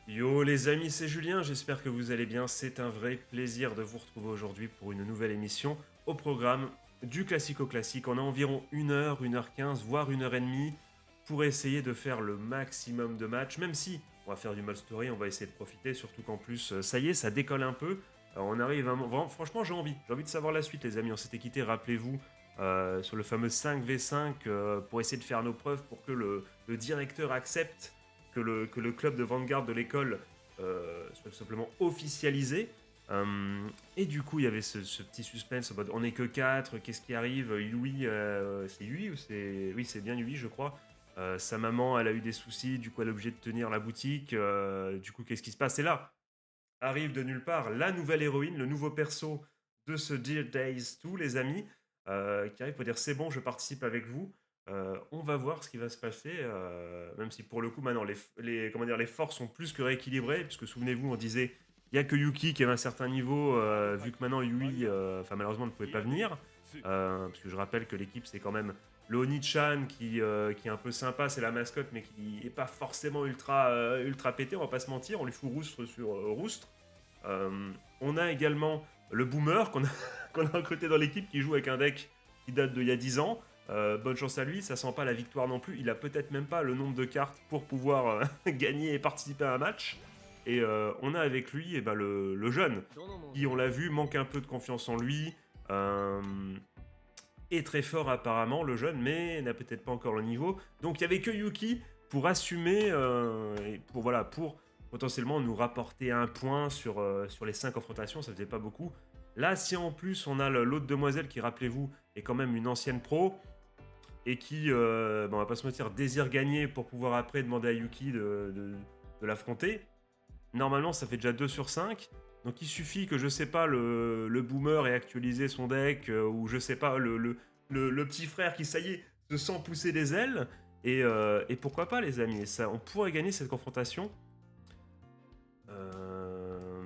Yo les amis, c'est Julien, j'espère que vous allez bien. C'est un vrai plaisir de vous retrouver aujourd'hui pour une nouvelle émission au programme du Classico Classique. On a environ 1 heure, 1 h 15, voire 1 h 30 pour essayer de faire le maximum de matchs, même si on va faire du mode story, on va essayer de profiter, surtout qu'en plus, ça y est, ça décolle un peu. On arrive à franchement, j'ai envie de savoir la suite les amis. On s'était quitté, rappelez-vous, sur le fameux 5v5 pour essayer de faire nos preuves pour que le directeur accepte que le club de Vanguard de l'école soit tout simplement officialisé. Et du coup, il y avait ce petit suspense en mode on n'est que 4, qu'est-ce qui arrive. Yui, c'est Yui ou c'est. Oui, c'est bien Yui, je crois. Sa maman, elle a eu des soucis, du coup, elle est obligée de tenir la boutique. Du coup, qu'est-ce qui se passe? Et là, arrive de nulle part la nouvelle héroïne, le nouveau perso de ce Dear Days 2, les amis, qui arrive pour dire c'est bon, je participe avec vous. On va voir ce qui va se passer, même si pour le coup maintenant comment dire, les forces sont plus que rééquilibrées, puisque souvenez-vous, on disait il n'y a que Yuki qui avait un certain niveau, vu que maintenant Yui, malheureusement, ne pouvait pas venir. Parce que je rappelle que l'équipe, c'est quand même le Oni-chan qui est un peu sympa, c'est la mascotte, mais qui n'est pas forcément ultra pété, on va pas se mentir, on lui fout roustre sur roustre. On a également le Boomer qu'on a, qu'on a recruté dans l'équipe qui joue avec un deck qui date d'il y a 10 ans. Bonne chance à lui, ça sent pas la victoire non plus. Il a peut-être même pas le nombre de cartes pour pouvoir gagner et participer à un match. Et on a avec lui le jeune qui, on l'a vu, manque un peu de confiance en lui. Euh, est très fort apparemment, le jeune, mais n'a peut-être pas encore le niveau. Donc il y avait que Yuki pour assumer et pour potentiellement nous rapporter un point sur les 5 confrontations, ça faisait pas beaucoup. Là, si en plus on a l'autre demoiselle qui, rappelez-vous, est quand même une ancienne pro et qui, on va pas se mentir, désire gagner pour pouvoir après demander à Yuki de l'affronter, normalement ça fait déjà 2 sur 5. Donc il suffit que, je sais pas, le boomer ait actualisé son deck, ou je sais pas, le petit frère qui, ça y est, se sent pousser des ailes. Et pourquoi pas, les amis, ça, on pourrait gagner cette confrontation. Euh,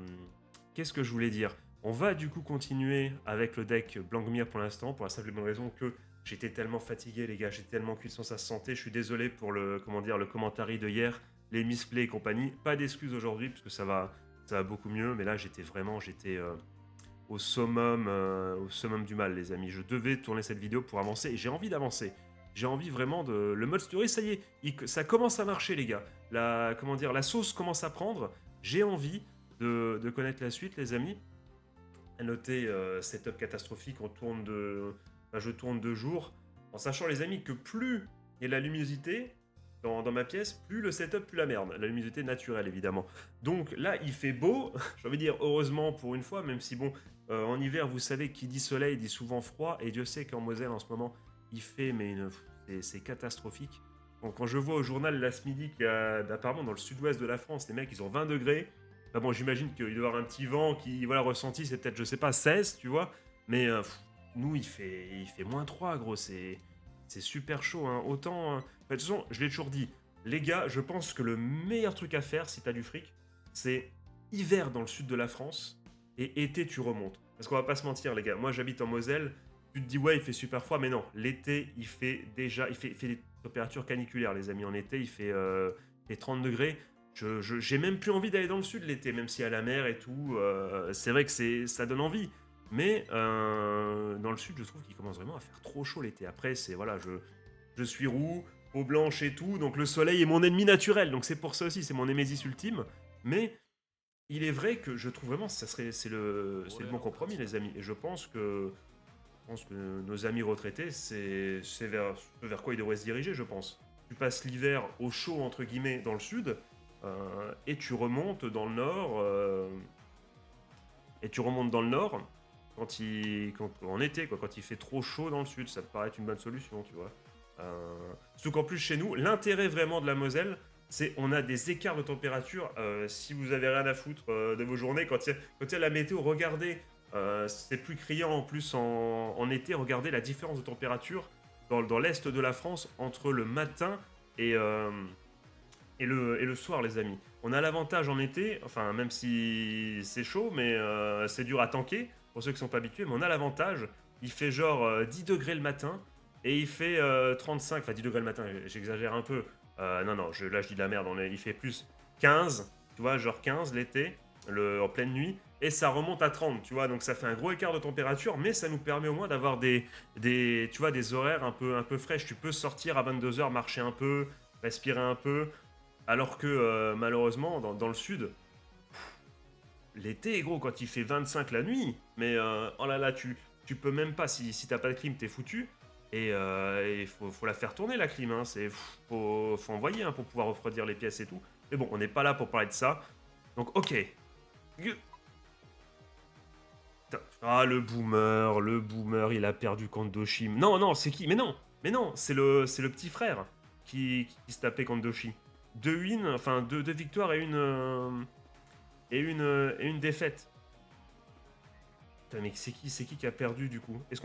Qu'est-ce que je voulais dire? On va du coup continuer avec le deck Blankmir pour l'instant, pour la simple et bonne raison que j'étais tellement fatigué, les gars, j'étais tellement cuisson à se santé. Je suis désolé pour le commentary de hier, les misplays et compagnie. Pas d'excuses aujourd'hui, parce que ça va beaucoup mieux, mais là j'étais au summum du mal, les amis. Je devais tourner cette vidéo pour avancer, et j'ai envie d'avancer. J'ai envie vraiment de. Le mode story, ça y est, ça commence à marcher, les gars. La sauce commence à prendre. J'ai envie de connaître la suite, les amis. À noter, setup catastrophique, je tourne 2 jours, en sachant, les amis, que plus il y a de la luminosité dans ma pièce, plus le setup, plus la merde. La luminosité naturelle, évidemment. Donc là, il fait beau, j'ai envie de dire heureusement pour une fois, même si bon, en hiver, vous savez, qui dit soleil dit souvent froid, et Dieu sait qu'en Moselle, en ce moment, il fait, mais c'est catastrophique. Donc, quand je vois au journal là ce midi apparemment dans le sud-ouest de la France, les mecs, ils ont 20 degrés. Bah bon, j'imagine qu'il doit y avoir un petit vent qui, voilà, ressenti, c'est peut-être, je sais pas, 16, tu vois. Mais nous, il fait -3, gros, c'est super chaud, hein. Autant. De toute façon, je l'ai toujours dit, les gars, je pense que le meilleur truc à faire si t'as du fric, c'est hiver dans le sud de la France et été, tu remontes. Parce qu'on va pas se mentir, les gars, moi j'habite en Moselle, tu te dis, ouais, il fait super froid, mais non, l'été, il fait déjà. Il fait des températures caniculaires, les amis. En été, il fait 30 degrés. J'ai même plus envie d'aller dans le sud l'été, même s'il y a la mer et tout. C'est vrai que ça donne envie. Mais dans le sud, je trouve qu'il commence vraiment à faire trop chaud l'été. Après, c'est voilà, je suis roux, peau blanche et tout, donc le soleil est mon ennemi naturel. Donc c'est pour ça aussi, c'est mon némésis ultime. Mais il est vrai que je trouve vraiment que c'est le bon compromis, les amis. Et je pense que nos amis retraités, c'est vers quoi ils devraient se diriger, je pense. Tu passes l'hiver au chaud, entre guillemets, dans le sud, et tu remontes dans le nord, en été, quoi, quand il fait trop chaud dans le sud. Ça me paraît être une bonne solution, tu vois. Surtout qu'en plus, chez nous, l'intérêt vraiment de la Moselle, c'est on a des écarts de température. Si vous avez rien à foutre de vos journées, quand il y a la météo, regardez, c'est plus criant en plus en été. Regardez la différence de température dans l'est de la France entre le matin et, euh, et le soir, les amis. On a l'avantage en été, enfin, même si c'est chaud, mais c'est dur à tanker pour ceux qui sont pas habitués, mais on a l'avantage. Il fait genre 10 degrés le matin et il fait 35, enfin 10 degrés le matin, j'exagère un peu. Non, non, là je dis de la merde, il fait plus 15, tu tu vois, genre 15 l'été, en pleine nuit, et ça remonte à 30, tu vois, donc ça fait un gros écart de température, mais ça nous permet au moins d'avoir tu vois, des horaires un peu fraîches. Tu peux sortir à 22 h, marcher un peu, respirer un peu, alors que malheureusement, dans le sud, l'été, gros, quand il fait 25 la nuit, mais oh là là, tu peux même pas, si t'as pas de clim, t'es foutu. Et il faut la faire tourner la clim, hein. Faut envoyer hein, pour pouvoir refroidir les pièces et tout. Mais bon, on n'est pas là pour parler de ça. Donc ok. Ah le boomer, il a perdu contre Doshim. Non, non, c'est qui? Mais non, c'est le petit frère qui se tapait contre Doshi. Deux wins, enfin deux victoires et une défaite. Putain, mais c'est qui a perdu du coup? Est-ce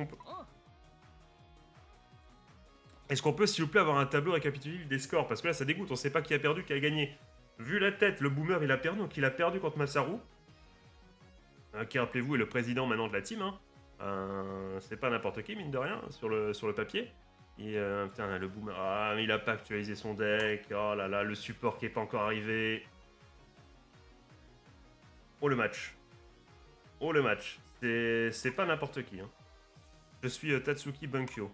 qu'on peut, s'il vous plaît, avoir un tableau récapitulatif des scores? Parce que là, ça dégoûte, on sait pas qui a perdu, qui a gagné. Vu la tête, le boomer, il a perdu, donc il a perdu contre Masaru. Qui, rappelez-vous, est le président maintenant de la team. Hein. C'est pas n'importe qui, mine de rien, sur le papier. Et putain, le boomer, mais il a pas actualisé son deck. Oh là là, le support qui est pas encore arrivé. Oh le match. Oh le match. C'est pas n'importe qui. Hein. Je suis Tatsuki Bunkyo.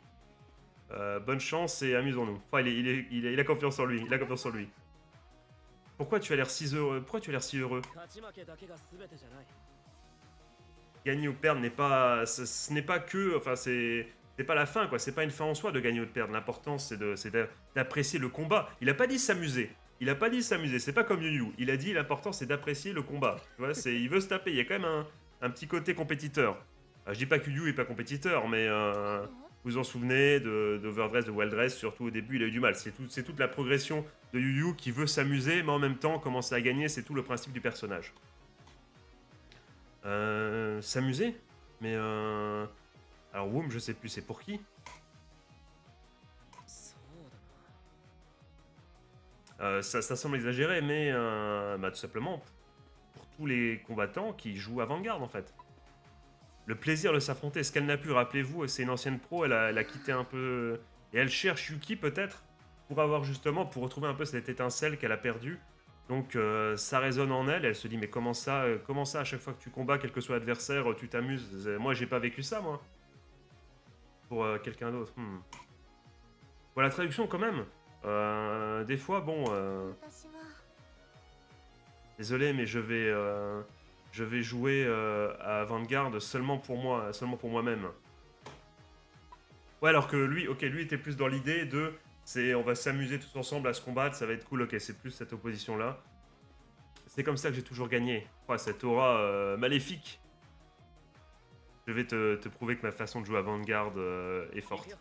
Bonne chance et amusons-nous. Enfin, il a confiance en lui. Il a confiance en lui. Pourquoi tu as l'air si heureux? Pourquoi tu as l'air si heureux? Gagner ou perdre n'est pas, ce n'est pas que, enfin c'est pas la fin quoi. C'est pas une fin en soi de gagner ou de perdre. L'important c'est d'apprécier le combat. Il a pas dit s'amuser. Il a pas dit s'amuser. C'est pas comme Yu Yu. Il a dit l'important c'est d'apprécier le combat. Tu vois, il veut se taper. Il y a quand même un petit côté compétiteur. Je dis pas que Yu Yu est pas compétiteur, mais vous vous en souvenez d'Overdress, de Welldress, surtout au début, il a eu du mal. C'est toute la progression de Yu Yu qui veut s'amuser, mais en même temps commencer à gagner, c'est tout le principe du personnage. S'amuser? Mais alors Woom, je sais plus, c'est pour qui? Ça semble exagéré, mais tout simplement pour tous les combattants qui jouent avant-garde en fait. Le plaisir de s'affronter, ce qu'elle n'a pu, rappelez-vous, c'est une ancienne pro, elle a quitté un peu... Et elle cherche Yuki peut-être, pour retrouver un peu cette étincelle qu'elle a perdue. Donc ça résonne en elle, elle se dit mais comment ça à chaque fois que tu combats, quel que soit l'adversaire, tu t'amuses? Moi j'ai pas vécu ça moi. Pour quelqu'un d'autre. Bon, la traduction quand même. Des fois, bon... Désolé, mais je vais jouer à Vanguard seulement pour moi, seulement pour moi-même. Ouais, alors que lui, ok, lui était plus dans l'idée de... on va s'amuser tous ensemble à se combattre, ça va être cool, ok, c'est plus cette opposition-là. C'est comme ça que j'ai toujours gagné. Oh, cette aura maléfique. Je vais te prouver que ma façon de jouer à Vanguard est forte.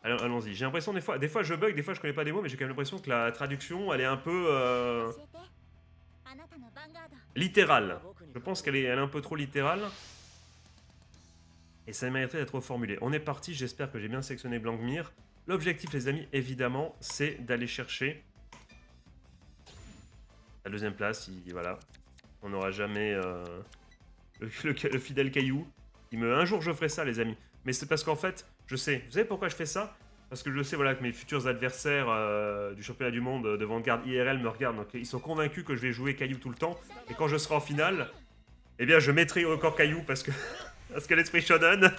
Allons-y. J'ai l'impression des fois je bug, des fois je connais pas des mots, mais j'ai quand même l'impression que la traduction, elle est un peu littérale. Je pense qu'elle est un peu trop littérale. Et ça mériterait d'être reformulé. On est parti, j'espère que j'ai bien sélectionné Blancmire. L'objectif, les amis, évidemment, c'est d'aller chercher la deuxième place. Voilà. On n'aura jamais le fidèle caillou. Un jour, je ferai ça, les amis. Mais c'est parce qu'en fait, je sais. Vous savez pourquoi je fais ça? Parce que je sais voilà, que mes futurs adversaires du championnat du monde de Vanguard IRL me regardent. Donc ils sont convaincus que je vais jouer caillou tout le temps. Et quand je serai en finale, eh bien, je mettrai encore caillou parce que... Parce que l'esprit shonen,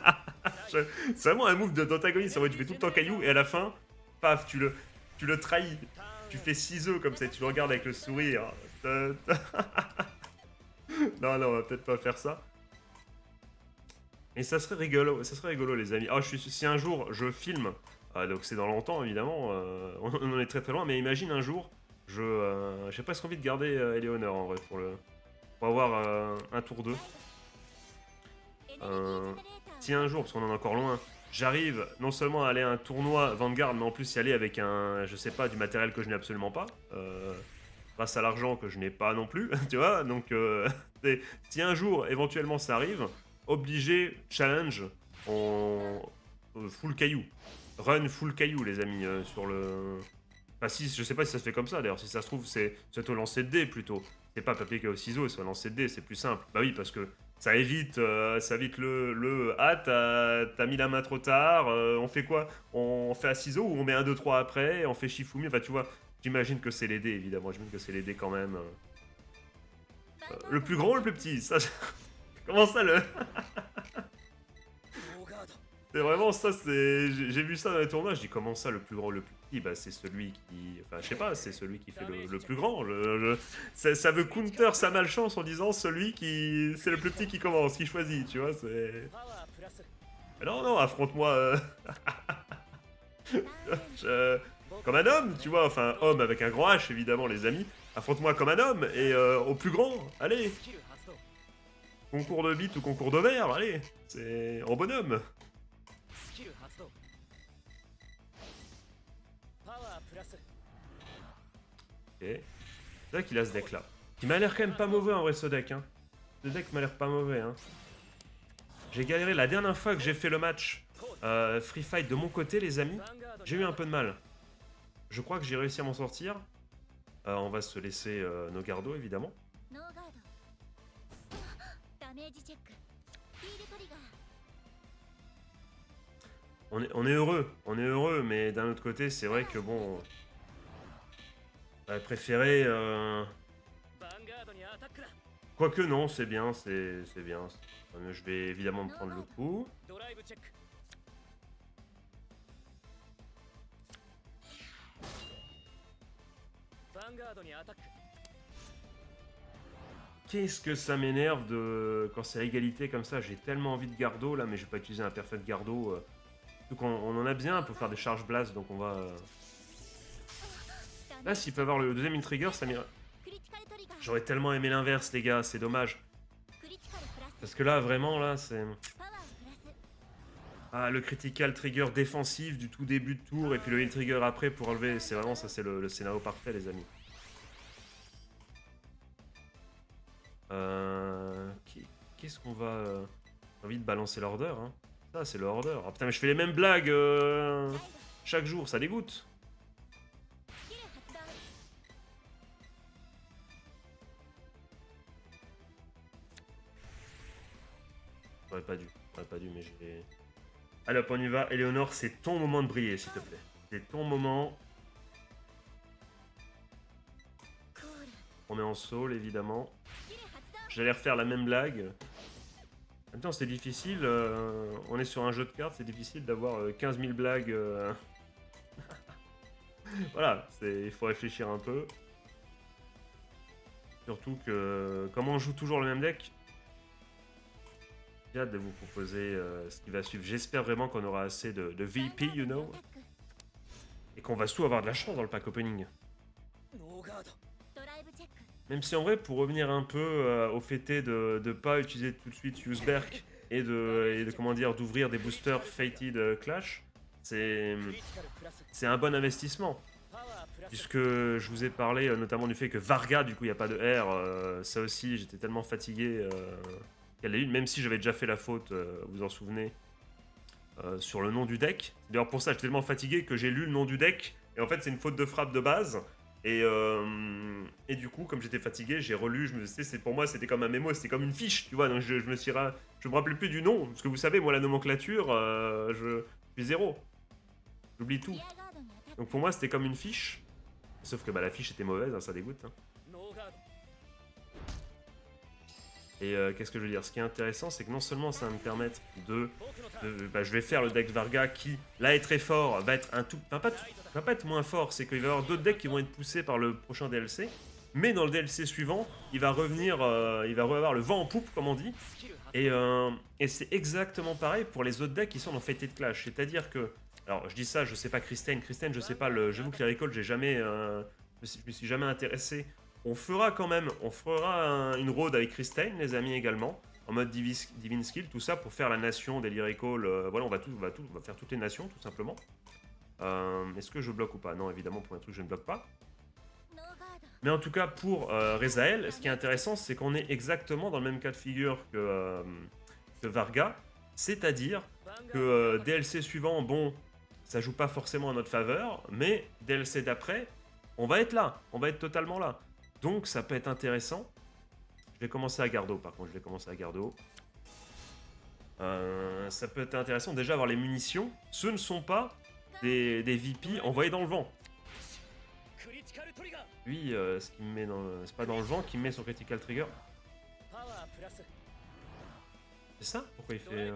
c'est vraiment un move d'antagoniste. Tu fais tout le temps caillou et à la fin, paf, tu le trahis. Tu fais 6 œufs comme ça, tu le regardes avec le sourire. Non, on va peut-être pas faire ça. Et ça serait rigolo, les amis. Si un jour je filme, donc c'est dans longtemps évidemment, on en est très très loin, mais imagine un jour, j'ai presque envie de garder Eleonore en vrai pour avoir un tour 2. Si un jour, parce qu'on en est encore loin, j'arrive non seulement à aller à un tournoi Vanguard, mais en plus y aller avec je sais pas, du matériel que je n'ai absolument pas, grâce à l'argent que je n'ai pas non plus, tu vois, donc si un jour, éventuellement ça arrive, obligé, challenge, full caillou, run full caillou les amis, sur le... Enfin si, je sais pas si ça se fait comme ça d'ailleurs, si ça se trouve c'est au lancer de dés plutôt, c'est pas papier au ciseau, c'est au lancer de dés, c'est plus simple, bah oui parce que ça évite t'as mis la main trop tard, on fait quoi? On fait à ciseaux ou on met 1, 2, 3 après, on fait Shifumi, enfin tu vois, J'imagine que c'est les dés, évidemment. J'imagine que c'est les dés quand même. Le plus grand ou le plus petit ça, comment ça le... C'est vraiment ça, c'est... J'ai vu ça dans les tournois, je dis comment ça le plus grand ou le plus petit? Bah c'est celui qui... Enfin je sais pas, c'est celui qui fait le plus grand. Ça veut counter sa malchance en disant celui qui... C'est le plus petit qui commence, qui choisit, tu vois, c'est... Non, non, affronte-moi... Comme un homme, tu vois, enfin homme avec un grand H évidemment les amis. Affronte-moi comme un homme et au plus grand, allez. Concours de bite ou concours de verre, allez. C'est en bonhomme. Ok. C'est vrai qu'il a ce deck là. Il m'a l'air quand même pas mauvais en vrai ce deck. Hein. Ce deck m'a l'air pas mauvais. Hein. J'ai galéré la dernière fois que j'ai fait le match Free Fight de mon côté les amis. J'ai eu un peu de mal. Je crois que j'ai réussi à m'en sortir. On va se laisser nos gardos évidemment. On est heureux, mais d'un autre côté, c'est vrai que bon... J'aurais préféré... Quoique non, c'est bien, c'est bien. Je vais évidemment me prendre le coup. Qu'est-ce que ça m'énerve de... Quand c'est à égalité comme ça, j'ai tellement envie de gardo là, mais je vais pas utiliser un perfect gardo. Donc on en a bien pour faire des charges blast, donc on va... Là, s'il peut avoir le deuxième intrigger, ça m'irait... J'aurais tellement aimé l'inverse, les gars, c'est dommage. Parce que là, vraiment, là, c'est... Ah, le critical trigger défensif du tout début de tour, et puis le heal trigger après pour enlever... C'est vraiment, ça, c'est le scénario parfait, les amis. Qu'est-ce qu'on va... J'ai envie de balancer l'order, hein. Ça, c'est le order. Ah putain, mais je fais les mêmes blagues chaque jour, ça dégoûte. J'aurais pas dû, mais j'ai... Allez hop, on y va. Eleonore, c'est ton moment de briller, s'il te plaît. C'est ton moment. On est en soul, évidemment. J'allais refaire la même blague. En même temps, c'est difficile. On est sur un jeu de cartes, c'est difficile d'avoir 15 000 blagues. Voilà, il faut réfléchir un peu. Surtout que, comme on joue toujours le même deck, j'ai hâte de vous proposer ce qui va suivre. J'espère vraiment qu'on aura assez de VP, you know. Et qu'on va surtout avoir de la chance dans le pack opening. Même si en vrai, pour revenir un peu au fait de ne pas utiliser tout de suite Useberk et comment dire, d'ouvrir des boosters Fated Clash, c'est un bon investissement. Puisque je vous ai parlé notamment du fait que Varga, du coup, il n'y a pas de R. Ça aussi, j'étais tellement fatigué qu'elle est une, même si j'avais déjà fait la faute, vous en souvenez, sur le nom du deck. D'ailleurs, pour ça, j'étais tellement fatigué que j'ai lu le nom du deck. Et en fait, c'est une faute de frappe de base. Et du coup, comme j'étais fatigué, j'ai relu, je me disais, pour moi, c'était comme un mémo, c'était comme une fiche, tu vois, donc je me rappelais plus du nom, parce que vous savez, moi, la nomenclature, je suis zéro. J'oublie tout. Donc pour moi, c'était comme une fiche, sauf que bah, la fiche était mauvaise, hein, ça dégoûte. Hein. Et qu'est-ce que je veux dire? Ce qui est intéressant, c'est que non seulement ça va me permettre bah, je vais faire le deck Varga qui, là, est très fort, va être un tout... Enfin, va pas être moins fort, c'est qu'il va y avoir d'autres decks qui vont être poussés par le prochain DLC. Mais dans le DLC suivant, il va revenir, il va avoir le vent en poupe, comme on dit. Et c'est exactement pareil pour les autres decks qui sont dans Fated Clash. C'est-à-dire que... Alors, je dis ça, je sais pas Kristen, je sais pas, j'avoue que les recalls, j'ai jamais... je me suis jamais intéressé. On fera quand même, une road avec Kristen, les amis, également, en mode Divine Skill, tout ça, pour faire la nation des Lyrical. Voilà, on va faire toutes les nations, tout simplement. Est-ce que je bloque ou pas? Non, évidemment, pour un truc, je ne bloque pas. Mais en tout cas, pour Rezael, ce qui est intéressant, c'est qu'on est exactement dans le même cas de figure que Varga. C'est-à-dire que DLC suivant, bon, ça joue pas forcément en notre faveur, mais DLC d'après, on va être là, on va être totalement là. Donc ça peut être intéressant. Je vais commencer à Gardo, par contre, ça peut être intéressant, déjà avoir les munitions. Ce ne sont pas des VP envoyés dans le vent. Lui, ce qu'il me met dans c'est pas dans le vent qu'il me met son critical trigger. C'est ça? Pourquoi il fait...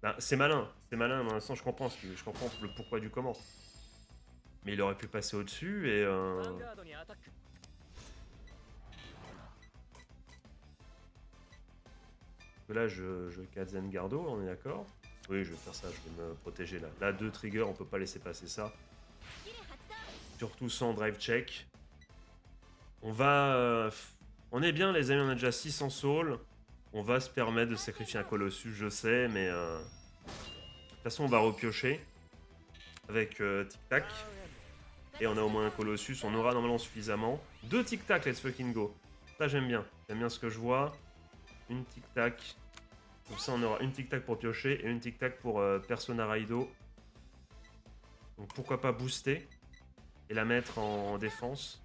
Ben, c'est malin, dans l'instant je comprends, je comprends le pourquoi du comment. Mais il aurait pu passer au-dessus et... Là je Kazen Gardo, on est d'accord? Oui, je vais faire ça, je vais me protéger là. Là, 2 triggers, on peut pas laisser passer ça. Surtout sans drive check. On va... on est bien les amis, on a déjà 600 souls. On va se permettre de sacrifier un Colossus, je sais, mais... De toute façon, on va repiocher. Avec Tic-Tac. Et on a au moins un Colossus, on aura normalement suffisamment. 2 Tic-Tac, let's fucking go. Ça, j'aime bien. J'aime bien ce que je vois. Une Tic-Tac. Comme ça, on aura une Tic-Tac pour piocher et une Tic-Tac pour Persona Raido. Donc pourquoi pas booster et la mettre en défense.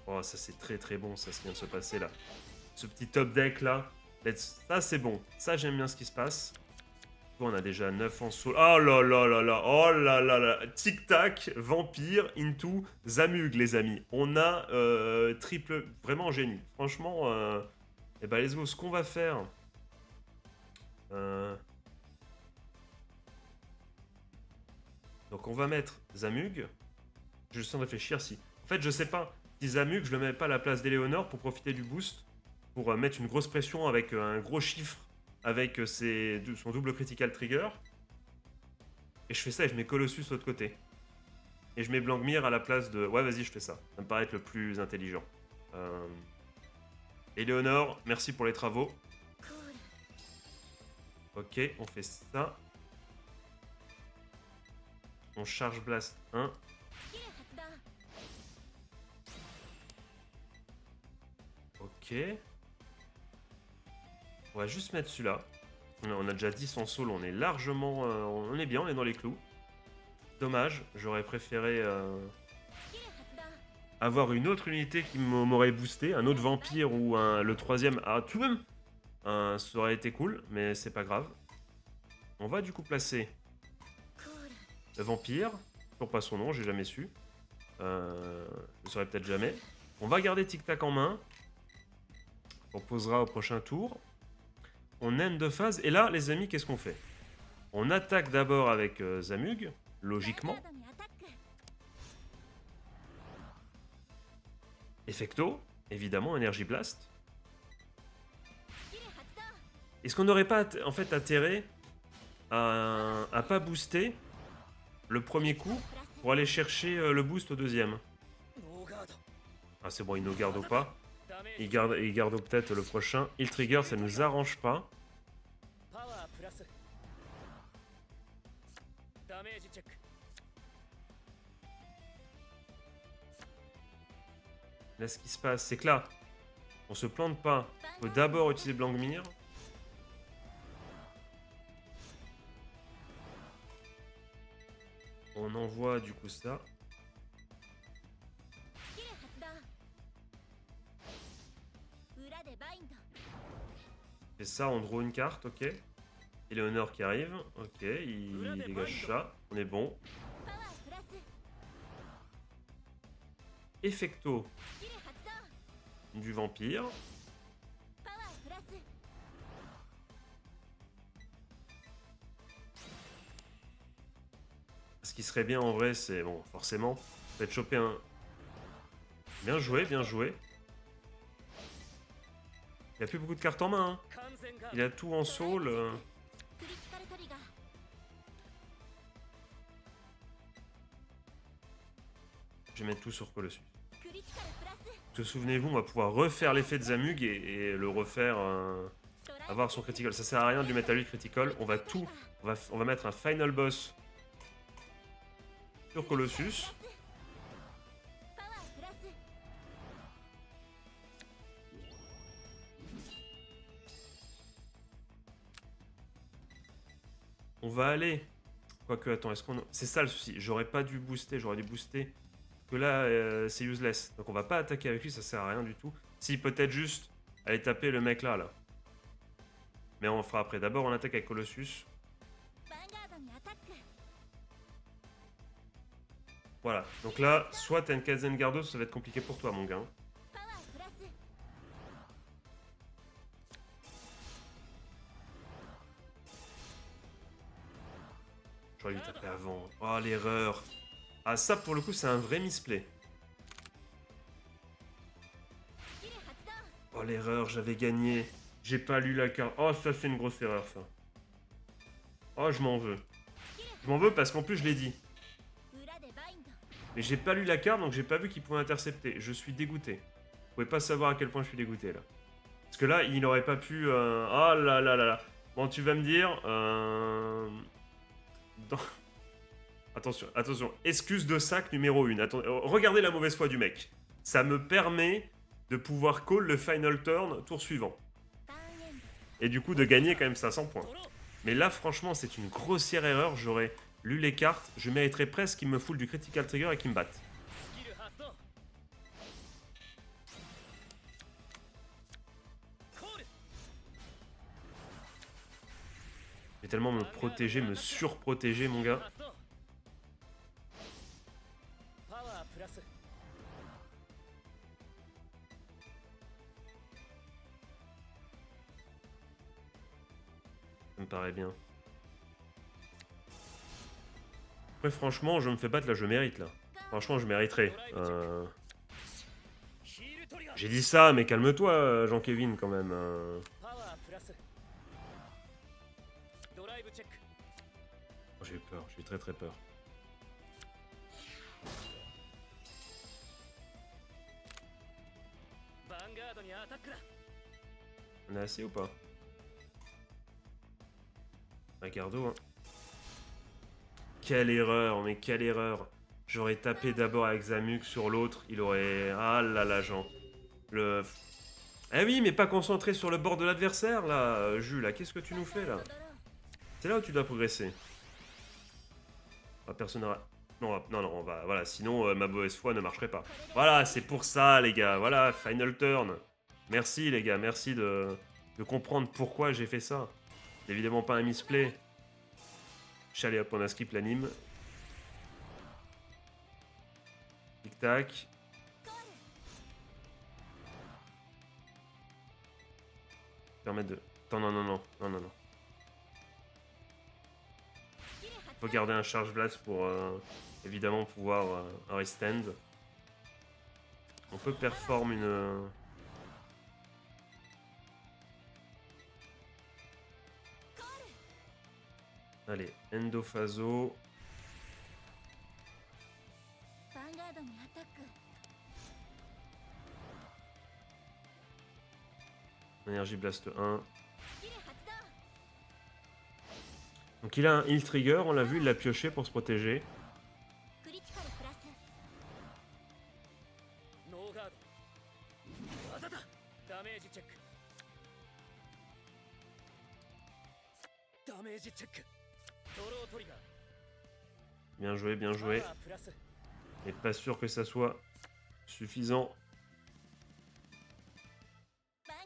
Oh, ça c'est très très bon, ça, ce qui vient de se passer là. Ce petit top deck là, ça c'est bon. Ça, j'aime bien ce qui se passe. On a déjà 9 en soul. Oh là là là là, oh là là là. Tic-tac, vampire, into, Zamug les amis. On a triple, vraiment génie. Franchement, et bah let's go, ce qu'on va faire... Donc on va mettre Zamug. Je suis en train de réfléchir si... En fait, je sais pas si Zamug, je le mets pas à la place d'Eleonore pour profiter du boost. Pour mettre une grosse pression avec un gros chiffre. Avec son double critical trigger. Et je fais ça et je mets Colossus de l'autre côté. Et je mets Blankmir à la place de... Ouais, vas-y, je fais ça. Ça me paraît être le plus intelligent. Eleonore, merci pour les travaux. Ok, on fait ça. On charge Blast 1. Ok. On va juste mettre celui-là. On a déjà 10 en soul, on est largement... on est bien, on est dans les clous. Dommage, j'aurais préféré avoir une autre unité qui m'aurait boosté, un autre vampire ou le troisième... Ah, tout de même ça aurait été cool, mais c'est pas grave. On va du coup placer le vampire. Toujours pas son nom, j'ai jamais su. Je ne saurais peut-être jamais. On va garder Tic Tac en main. On posera au prochain tour. On end de phase. Et là, les amis, qu'est-ce qu'on fait? On attaque d'abord avec Zamug, logiquement. Effecto, évidemment, Energy Blast. Est-ce qu'on n'aurait pas en fait intérêt à pas booster le premier coup pour aller chercher le boost au deuxième? Ah c'est bon, il ne garde pas. Il garde peut-être le prochain. Il trigger, ça nous arrange pas. Là, ce qui se passe, c'est que là, on se plante pas. On peut d'abord utiliser Blankmir. On envoie du coup ça. Et ça, on draw une carte, ok. Eleonore qui arrive, ok, il dégage ça, on est bon. Effecto du vampire. Ce qui serait bien en vrai, c'est bon, forcément, peut-être choper un. Bien joué, bien joué. Il a plus beaucoup de cartes en main. Hein. Il a tout en soul. Je vais mettre tout sur Colossus. Souvenez-vous, on va pouvoir refaire l'effet de Zamug et le refaire. Avoir son critical. Ça sert à rien de lui mettre à lui critical. On va tout. On va mettre un final boss sur Colossus. On va aller. Quoique, attends, est-ce qu'on. C'est ça le souci. J'aurais pas dû booster. J'aurais dû booster. Que là, c'est useless. Donc on va pas attaquer avec lui. Ça sert à rien du tout. Si, peut-être juste aller taper le mec là. Mais on le fera après. D'abord, on attaque avec Colossus. Voilà. Donc là, soit t'as une Kaizen Gardos, ça va être compliqué pour toi, mon gars. J'aurais dû taper avant. Oh, l'erreur. Ah, ça, pour le coup, c'est un vrai misplay. Oh, l'erreur, j'avais gagné. J'ai pas lu la carte. Oh, ça, c'est une grosse erreur, ça. Oh, je m'en veux. Je m'en veux parce qu'en plus, je l'ai dit. Mais j'ai pas lu la carte, donc j'ai pas vu qu'il pouvait intercepter. Je suis dégoûté. Vous pouvez pas savoir à quel point je suis dégoûté, là. Parce que là, il aurait pas pu... Oh là là là là. Bon, tu vas me dire... dans- Attention, attention. Excuse de sac numéro 1. Regardez la mauvaise foi du mec. Ça me permet de pouvoir call le final turn tour suivant. Et du coup, de gagner quand même 500 points. Mais là, franchement, c'est une grossière erreur. J'aurais lu les cartes. Je mériterais presque qu'il me foule du critical trigger et qu'il me batte. Je vais tellement me protéger, me surprotéger, mon gars. Ça me paraît bien. Après, franchement, je me fais battre, là, je mérite, là. Franchement, je mériterais. J'ai dit ça, mais calme-toi, Jean-Kévin, quand même. Oh, j'ai eu peur, j'ai eu très très peur. On a assez ou pas? Ricardo, hein. Quelle erreur, mais quelle erreur. J'aurais tapé d'abord avec Zamuk sur l'autre, il aurait... Ah là là, Jean. Le... Eh oui, mais pas concentré sur le bord de l'adversaire, là, Jules, là. Qu'est-ce que tu nous fais, là? C'est là où tu dois progresser. Ah, personne n'aura... Non, non, non, on va... Voilà, sinon, ma mauvaise foi ne marcherait pas. Voilà, c'est pour ça, les gars. Voilà, final turn. Merci, les gars, merci de comprendre pourquoi j'ai fait ça. C'est évidemment pas un misplay. Allez hop, on a skip l'anime. Tic-tac. Permettre de... Non, non, non, non, non, non, non. Faut garder un charge blast pour évidemment pouvoir un restand. On peut perform une... Allez, Endophaso. Énergie Blast 1. Donc il a un heal trigger, on l'a vu, il l'a pioché pour se protéger. Bien joué, bien joué. Mais pas sûr que ça soit suffisant.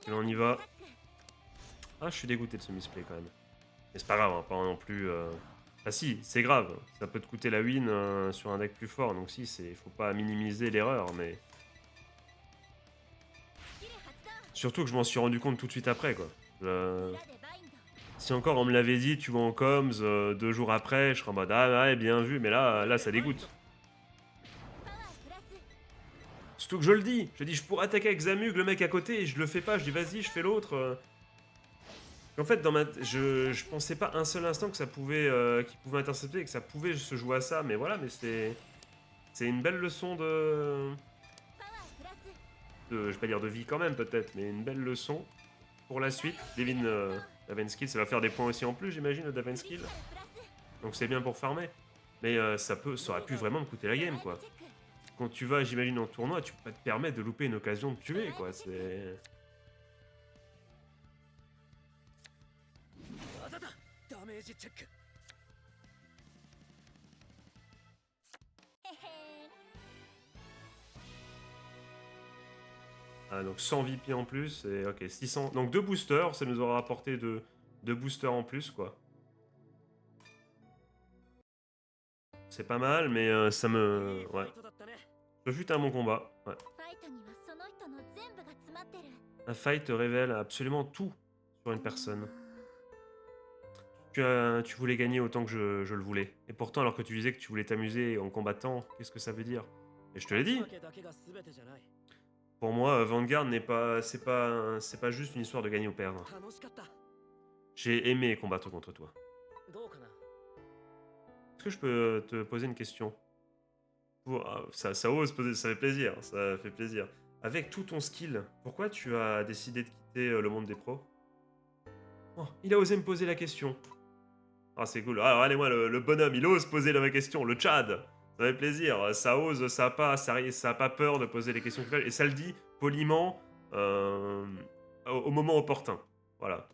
Et là on y va. Ah, je suis dégoûté de ce misplay quand même. Mais c'est pas grave, hein, pas non plus... Ah si, c'est grave. Ça peut te coûter la win sur un deck plus fort. Donc si, faut pas minimiser l'erreur, mais... Surtout que je m'en suis rendu compte tout de suite après, quoi. Si encore on me l'avait dit, tu vois, en comms, 2 jours après, je serais en mode ah ouais, bien vu, mais là ça dégoûte. Surtout que je le dis, je pourrais attaquer avec Zamug, le mec à côté, et je le fais pas, je dis vas-y, je fais l'autre. En fait, je pensais pas un seul instant que ça pouvait, qu'il pouvait intercepter, et que ça pouvait se jouer à ça, mais voilà, mais c'est une belle leçon je vais pas dire de vie quand même peut-être, mais une belle leçon pour la suite. Devin Davenskill, ça va faire des points aussi en plus, j'imagine, le Davenskill. Donc c'est bien pour farmer. Mais ça aurait pu vraiment me coûter la game, quoi. Quand tu vas, j'imagine, en tournoi, tu peux pas te permettre de louper une occasion de tuer, quoi. C'est... Ah, donc 100 VP en plus, et ok, 600... Donc 2 boosters, ça nous aura apporté 2 boosters en plus, quoi. C'est pas mal, mais ça me... Ouais. Ce fut un bon combat. Ouais. Un fight révèle absolument tout sur une personne. Tu voulais gagner autant que je le voulais. Et pourtant, alors que tu disais que tu voulais t'amuser en combattant, qu'est-ce que ça veut dire? Et je te l'ai dit. Pour moi, Vanguard n'est pas, c'est pas juste une histoire de gagner ou perdre. J'ai aimé combattre contre toi. Est-ce que je peux te poser une question? Ça ose poser, ça fait plaisir, ça fait plaisir. Avec tout ton skill, pourquoi tu as décidé de quitter le monde des pros? Oh, il a osé me poser la question. Ah, c'est cool. Ah, allez-moi, le bonhomme, il ose poser la vraie question. Le Tchad, ça fait plaisir. Ça ose, ça a pas peur de poser les questions qu'il fait. Et ça le dit poliment euh, au moment opportun. Voilà.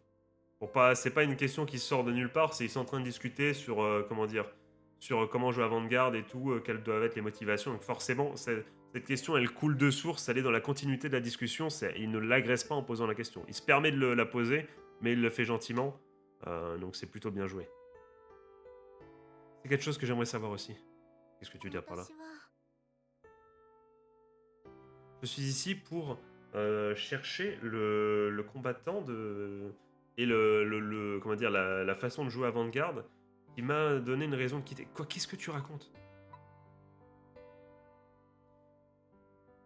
C'est pas une question qui sort de nulle part, c'est ils sont en train de discuter sur, comment dire, sur comment jouer à Vanguard et tout, quelles doivent être les motivations. Donc forcément, cette question, elle coule de source, elle est dans la continuité de la discussion. Il ne l'agresse pas en posant la question. Il se permet de la poser, mais il le fait gentiment. Donc c'est plutôt bien joué. C'est quelque chose que j'aimerais savoir aussi. Qu'est-ce que tu veux dire par là? Je suis ici pour chercher le combattant et comment dire, la façon de jouer à Vanguard qui m'a donné une raison de quitter. Quoi? Qu'est-ce que tu racontes?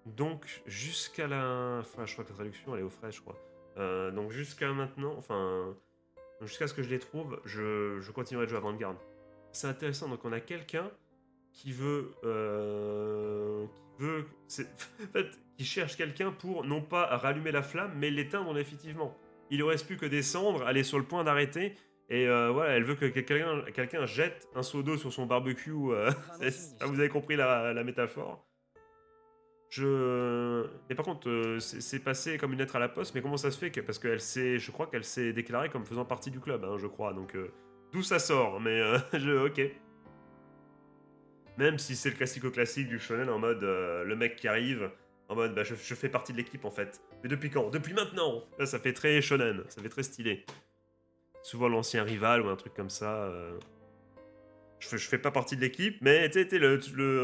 Donc, jusqu'à la... Enfin, je crois que la traduction, elle est au frais, je crois. Donc, jusqu'à maintenant, enfin... Jusqu'à ce que je les trouve, je continuerai de jouer à Vanguard. C'est intéressant, donc on a quelqu'un qui veut... en fait, qui cherche quelqu'un pour, non pas rallumer la flamme, mais l'éteindre définitivement. Il ne reste plus que descendre, aller sur le point d'arrêter, et voilà, elle veut que quelqu'un jette un seau d'eau sur son barbecue. Vous avez compris la métaphore. Mais par contre, c'est passé comme une lettre à la poste, mais comment ça se fait parce je crois qu'elle s'est déclarée comme faisant partie du club, hein, je crois. Donc, d'où ça sort, mais ok. Même si c'est le classico-classique du shonen en mode le mec qui arrive, en mode bah, je fais partie de l'équipe en fait. Mais depuis quand? Depuis maintenant. Là, ça fait très shonen, ça fait très stylé. Souvent l'ancien rival ou un truc comme ça. Je fais pas partie de l'équipe, mais tu sais,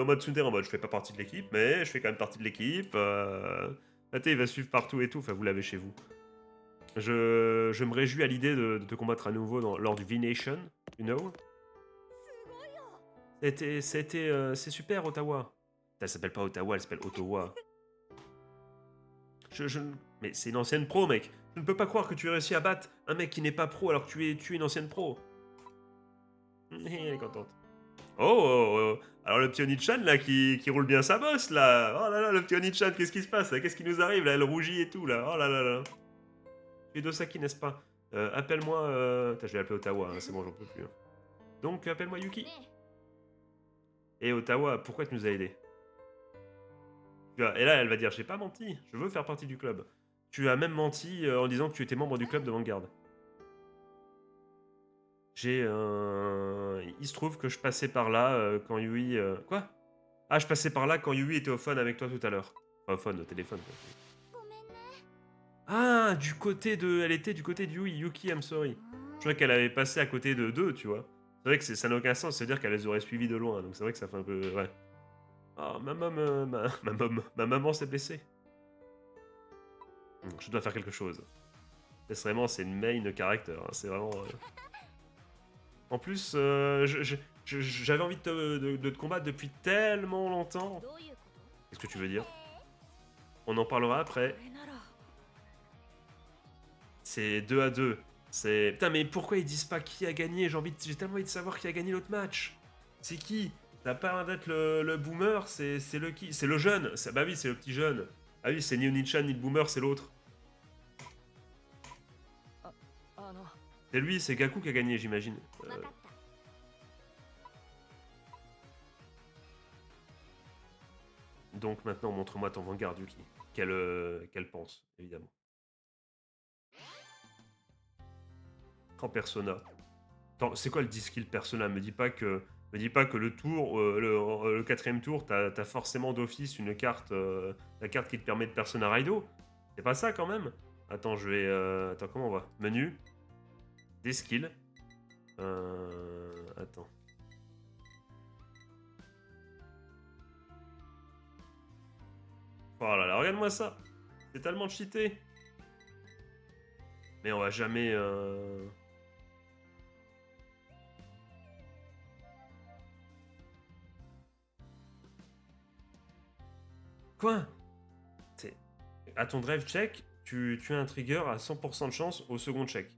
en mode Tsundere, en mode je fais pas partie de l'équipe, mais je fais quand même partie de l'équipe. Il va suivre partout et tout, enfin vous l'avez chez vous. Je me réjouis à l'idée de te combattre à nouveau lors du V-Nation, you know. C'est super, Ottawa. Elle s'appelle pas Ottawa, elle s'appelle Ottawa. Je, je- Mais c'est une ancienne pro, mec. Je ne peux pas croire que tu aies réussi à battre un mec qui n'est pas pro alors que tu es une ancienne pro. Elle est contente. Oh, oh, oh. Alors le petit Onichan là qui roule bien sa bosse là. Oh là là, le petit Onichan, qu'est-ce qui se passe là? Qu'est-ce qui nous arrive là? Elle rougit et tout là. Oh là là là. Tu es Dosaki, n'est-ce pas? Appelle-moi. Putain, je vais appeler Ottawa, hein, c'est bon, j'en peux plus. Hein. Donc appelle-moi Yuki. Et Ottawa, pourquoi tu nous as aidés? Et là, elle va dire, j'ai pas menti, je veux faire partie du club. Tu as même menti en disant que tu étais membre du club de Vanguard. Il se trouve que je passais par là quand Yui... Quoi? Ah, je passais par là quand Yui était au phone avec toi tout à l'heure. Enfin, au phone, au téléphone. Quoi. Ah, elle était du côté de Yui. Yuki, I'm sorry. Je croyais qu'elle avait passé à côté de deux, tu vois. C'est vrai que ça n'a aucun sens, c'est-à-dire qu'elle les aurait suivis de loin. Donc c'est vrai que ça fait un peu... Ouais. Oh, ma maman s'est blessée. Je dois faire quelque chose. Vraiment, c'est une main character. Hein. C'est vraiment... En plus, j'avais envie de te combattre depuis tellement longtemps. Qu'est-ce que tu veux dire? On en parlera après. C'est 2 à 2. Putain, mais pourquoi ils disent pas qui a gagné? J'ai tellement envie de savoir qui a gagné l'autre match. C'est qui? Ça n'a pas l'air d'être le boomer, c'est le qui? C'est le jeune. Bah oui, c'est le petit jeune. Ah oui, c'est ni Onichan ni le boomer, c'est l'autre. C'est lui, c'est Gaku qui a gagné, j'imagine. Donc maintenant, montre-moi ton Vanguard, Yuki. Qu'elle pense, évidemment. En Persona. Attends, c'est quoi le 10 skill Persona? Me dis pas que le tour, le quatrième tour, t'as forcément d'office une carte, la carte qui te permet de Persona Raido. C'est pas ça quand même? Attends, je vais... attends, comment on va? Menu. Des skills. Attends. Oh là là, regarde-moi ça. C'est tellement cheaté. Mais on va jamais... Quoi? À ton drive check, tu as un trigger à 100% de chance au second check.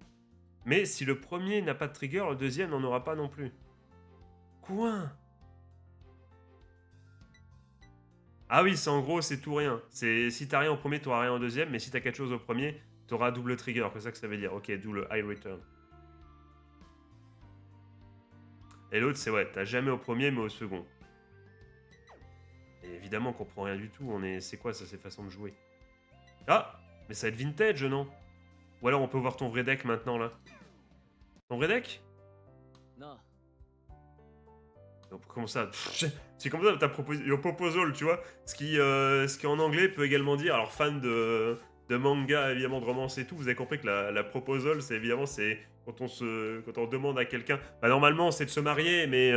Mais si le premier n'a pas de trigger, le deuxième n'en aura pas non plus. Quoi? Ah oui, c'est en gros, c'est tout rien. Si t'as rien au premier, t'auras rien au deuxième, mais si t'as quelque chose au premier, t'auras double trigger, c'est ça que ça veut dire. Ok, d'où le high return. Et l'autre, c'est ouais, t'as jamais au premier, mais au second. Et évidemment qu'on comprend rien du tout, c'est quoi ça, ces façons de jouer? Ah! Mais ça va être vintage, non? Ou alors on peut voir ton vrai deck maintenant, là. Ton vrai deck? Non. Comment ça? C'est comme ça, t'as proposé your proposal, tu vois. Ce qui en anglais peut également dire, alors fan de manga, évidemment, de romance et tout, vous avez compris que la proposal, c'est évidemment, c'est quand on demande à quelqu'un, bah normalement c'est de se marier, mais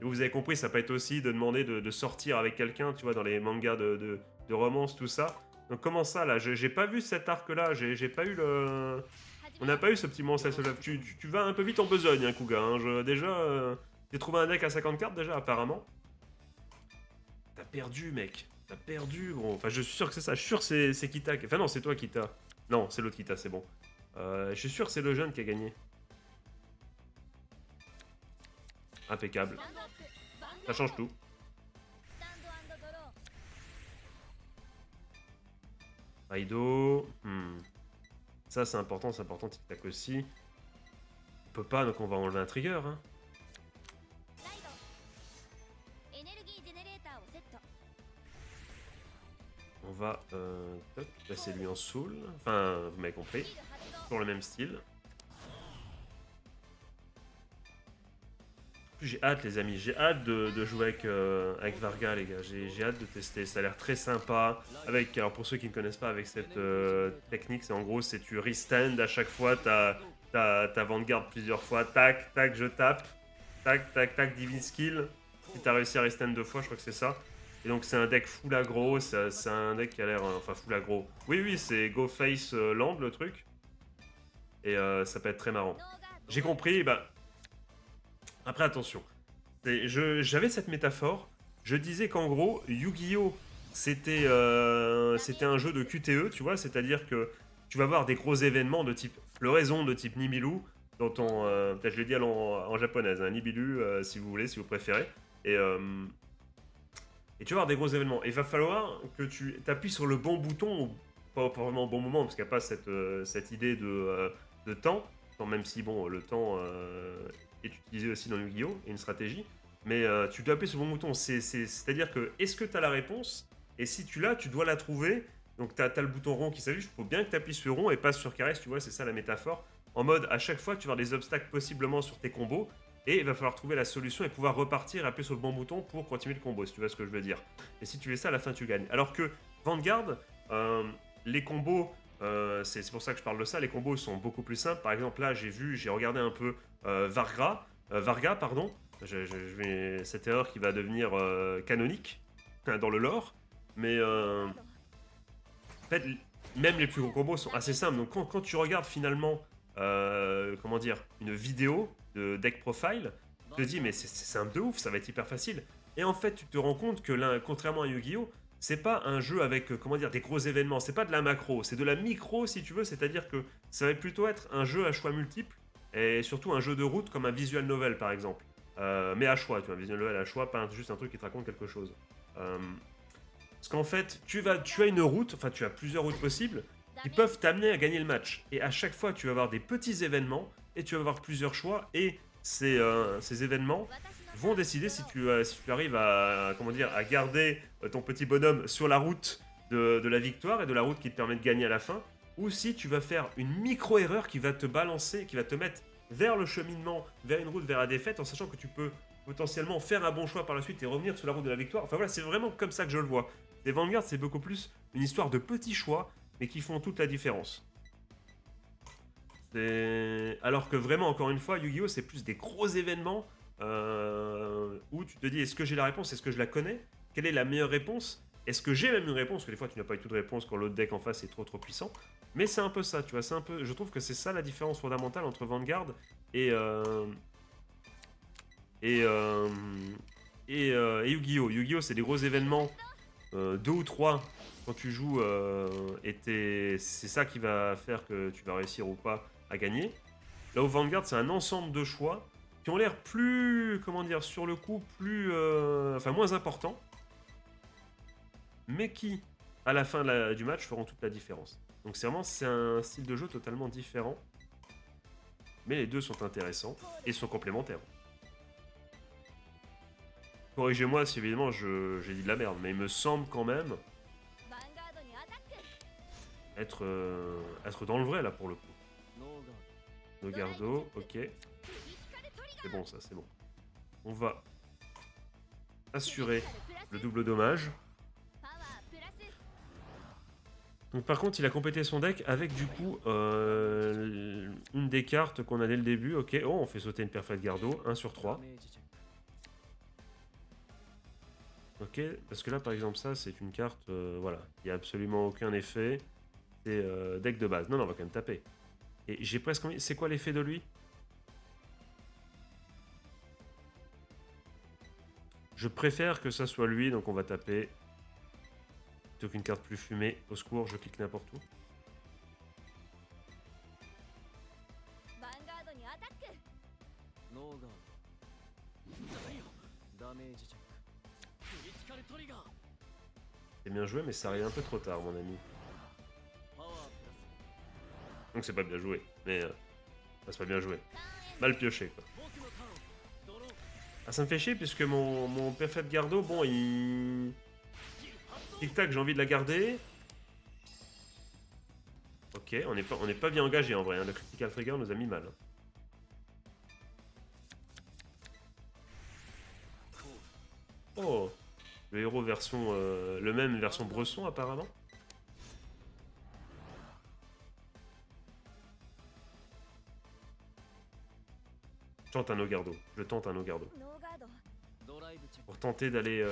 vous avez compris, ça peut être aussi de demander de sortir avec quelqu'un, tu vois, dans les mangas de romance, tout ça. Donc comment ça, là? J'ai pas vu cet arc-là, j'ai pas eu le... On n'a pas eu ce petit monstre. Tu vas un peu vite en besogne, hein, Kuga. Hein. Déjà, j'ai trouvé un deck à 50 cartes déjà, apparemment. T'as perdu, mec. T'as perdu, gros. Enfin, je suis sûr que c'est ça. Je suis sûr que c'est Kita. Enfin, non, c'est toi, Kita. Non, c'est l'autre Kita, c'est bon. Je suis sûr que c'est le jeune qui a gagné. Impeccable. Ça change tout. Raido. Ça, c'est important, tic-tac aussi. On peut pas, donc on va enlever un trigger. Hein. On va passer lui en soul. Enfin, vous m'avez compris. Pour le même style. J'ai hâte, les amis. J'ai hâte de jouer avec Varga, les gars. J'ai hâte de tester. Ça a l'air très sympa. Alors, pour ceux qui ne connaissent pas, avec cette technique, c'est en gros, c'est tu restand à chaque fois. T'as Vanguard plusieurs fois. Tac, tac, je tape. Tac, tac, tac, Divine Skill. Si t'as réussi à restand 2 fois, je crois que c'est ça. Et donc, c'est un deck full aggro. C'est un deck qui a l'air. Enfin, full aggro. Oui, oui, c'est Go Face Land, le truc. Et ça peut être très marrant. J'ai compris, bah. Après, attention. J'avais cette métaphore. Je disais qu'en gros, Yu-Gi-Oh! C'était un jeu de QTE, tu vois. C'est-à-dire que tu vas avoir des gros événements de type floraison, de type Nibiru, dans ton. Peut-être je l'ai dit en japonaise, hein, Nibiru, si vous voulez, si vous préférez. Et tu vas avoir des gros événements. Et il va falloir que tu appuies sur le bon bouton, ou pas vraiment au bon moment, parce qu'il n'y a pas cette idée de temps. Même si, bon, le temps est utilisé aussi dans Yu-Gi-Oh! Et une stratégie. Mais tu dois appuyer sur le bon bouton. C'est-à-dire que, est-ce que tu as la réponse? Et si tu l'as, tu dois la trouver. Donc tu as le bouton rond qui s'affiche. Il faut bien que tu appuies sur rond et pas sur caresse, tu vois, c'est ça la métaphore. En mode, à chaque fois, tu vas avoir des obstacles possiblement sur tes combos. Et il va falloir trouver la solution et pouvoir repartir et appuyer sur le bon bouton pour continuer le combo, si tu vois ce que je veux dire. Et si tu fais ça, à la fin, tu gagnes. Alors que Vanguard, les combos, c'est pour ça que je parle de ça, les combos sont beaucoup plus simples. Par exemple, là, j'ai regardé un peu Varga, pardon. Cette erreur qui va devenir canonique dans le lore. Mais en fait, même les plus gros combos sont assez simples. Donc quand tu regardes finalement, comment dire, une vidéo de deck profile, tu te dis mais c'est simple de ouf, ça va être hyper facile. Et en fait, tu te rends compte que là, contrairement à Yu-Gi-Oh!, c'est pas un jeu avec, comment dire, des gros événements, c'est pas de la macro, c'est de la micro si tu veux, c'est-à-dire que ça va plutôt être un jeu à choix multiples, et surtout un jeu de route comme un visual novel par exemple. Mais à choix, tu vois, un visual novel à choix, pas juste un truc qui te raconte quelque chose. Parce qu'en fait, tu as une route, enfin tu as plusieurs routes possibles, qui peuvent t'amener à gagner le match. Et à chaque fois, tu vas avoir des petits événements, et tu vas avoir plusieurs choix, et ces événements vont décider si tu arrives à, comment dire, à garder ton petit bonhomme sur la route de la victoire et de la route qui te permet de gagner à la fin, ou si tu vas faire une micro-erreur qui va te balancer, qui va te mettre vers le cheminement, vers une route, vers la défaite, en sachant que tu peux potentiellement faire un bon choix par la suite et revenir sur la route de la victoire. Enfin voilà, c'est vraiment comme ça que je le vois. Les Vanguard, c'est beaucoup plus une histoire de petits choix, mais qui font toute la différence. Alors que vraiment, encore une fois, Yu-Gi-Oh! C'est plus des gros événements où tu te dis, est-ce que j'ai la réponse? Est-ce que je la connais? Quelle est la meilleure réponse? Est-ce que j'ai même une réponse? Parce que des fois, tu n'as pas du tout de réponse quand l'autre deck en face est trop puissant. Mais c'est un peu ça, tu vois. C'est un peu. Je trouve que c'est ça la différence fondamentale entre Vanguard et et euh, et Yu-Gi-Oh! Yu-Gi-Oh! C'est des gros événements, 2 ou 3 quand tu joues, c'est ça qui va faire que tu vas réussir ou pas à gagner. Là où Vanguard, c'est un ensemble de choix qui ont l'air plus, comment dire, sur le coup, plus, enfin moins importants, mais qui, à la fin du match, feront toute la différence. Donc c'est un style de jeu totalement différent, mais les deux sont intéressants et sont complémentaires. Corrigez-moi si évidemment j'ai dit de la merde, mais il me semble quand même être dans le vrai là pour le coup. Nogardo, ok. C'est bon ça, c'est bon. On va assurer le double dommage. Donc par contre, il a complété son deck avec du coup une des cartes qu'on a dès le début. Ok, oh, on fait sauter une Perfect Gardo, 1 sur 3. Ok, parce que là par exemple ça c'est une carte, voilà, il n'y a absolument aucun effet. C'est deck de base. Non, non, on va quand même taper. Et j'ai presque envie... C'est quoi l'effet de lui? Je préfère que ça soit lui, donc on va taper. Plutôt qu'une carte plus fumée. Au secours, je clique n'importe où. C'est bien joué, mais ça arrive un peu trop tard, mon ami. Donc c'est pas bien joué, mais c'est pas bien joué. Mal pioché, quoi. Ah, ça me fait chier, puisque mon Perfect Gardo, bon, il... Tic-tac, j'ai envie de la garder. Ok, on n'est pas bien engagé en vrai, hein. Le Critical Trigger nous a mis mal. Oh, le héros version... le même version Bresson, apparemment. Je tente un Nogardo. Je tente un Nogardo. Pour tenter d'aller...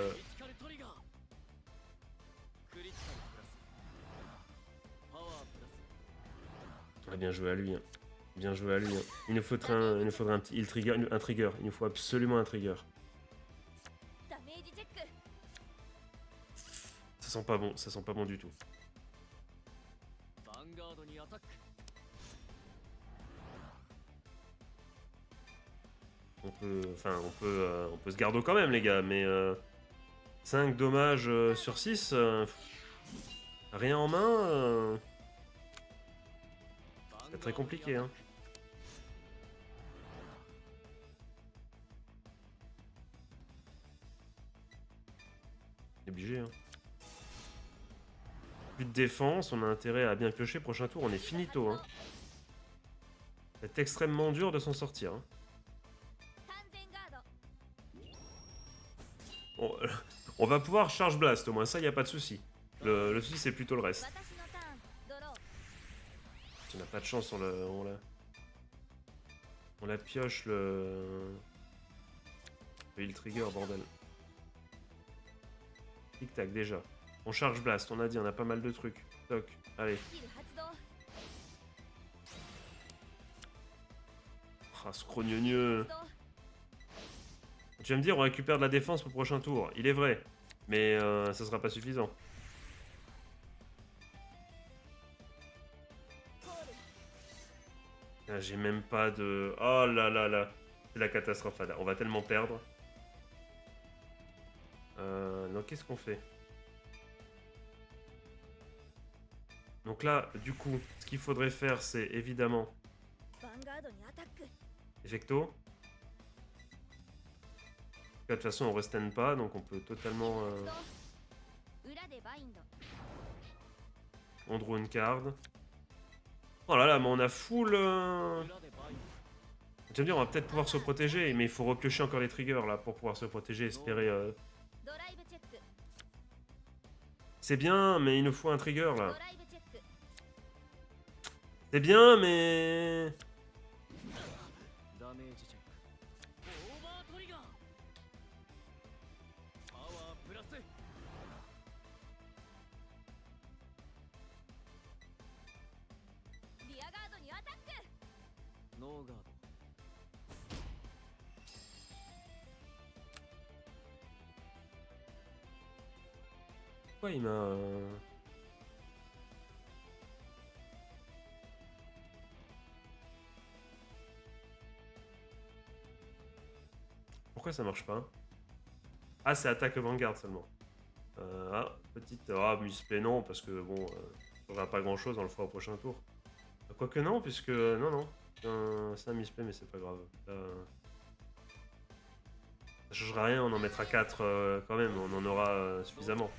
Ah, bien joué à lui. Hein. Bien joué à lui. Hein. Il nous faudrait un petit un trigger. Il nous faut absolument un trigger. Ça sent pas bon. Ça sent pas bon du tout. On peut se garder quand même, les gars, mais 5 dommages sur 6, rien en main, c'est très compliqué. Hein. On est obligé. Hein. Plus de défense, on a intérêt à bien piocher. Prochain tour, on est finito. Hein. C'est extrêmement dur de s'en sortir. Hein. Bon, on va pouvoir charge blast, au moins ça, il n'y a pas de souci. Le souci, c'est plutôt le reste. On n'a pas de chance, on la pioche le heal trigger, bordel. Tic-tac, déjà. On charge blast, on a dit, on a pas mal de trucs. Toc, allez. Ah, scrogneux. Tu vas me dire, on récupère de la défense pour le prochain tour. Il est vrai. Mais ça sera pas suffisant. Ah, j'ai même pas de... Oh là là là. C'est la catastrophe là. On va tellement perdre. Donc qu'est-ce qu'on fait? Donc là, du coup, ce qu'il faudrait faire, c'est évidemment... Effecto. De toute façon, on restène pas, donc on peut totalement... On draw une card. Oh là là, mais on a full... Tu vas me dire, on va peut-être pouvoir se protéger, mais il faut repiocher encore les triggers là pour pouvoir se protéger, espérer... C'est bien, mais il nous faut un trigger là. C'est bien, mais... ノーガード。 Pourquoi il m'a... Pourquoi ça marche pas? Ah, c'est attaque Vanguard seulement. Ah, petite... Ah, Musplay non, parce que bon... on verra pas grand chose, on le fera au prochain tour. Quoique non, puisque... non, non. C'est un Musplay, mais c'est pas grave. Ça changera rien, on en mettra 4 quand même, on en aura suffisamment.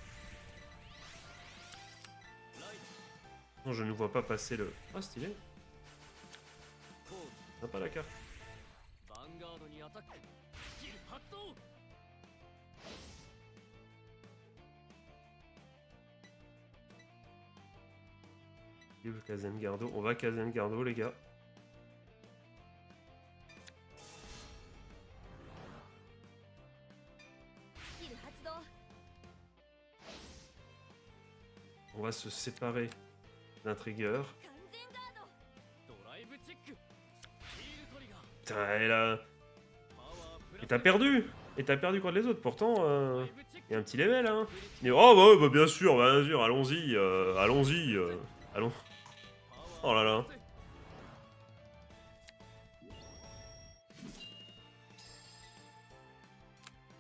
Non, je ne vois pas passer le... Ah, stylé. Sympa la carte. ヴァンガードにアタック。スキル発動。 Vive Kazengardo. On va Kazengardo, les gars. On va se séparer d'un trigger. ドライブチェック。ヒールトリガー。 Putain, et là... パワープラ Et ス。 t'as perdu! Et t'as perdu contre les autres, pourtant... ドライブチェック。 Il y a un petit level, hein. Et, oh, bah, ouais, bah, bien sûr, allons-y, allons-y, allons... パワー Oh là là. プラ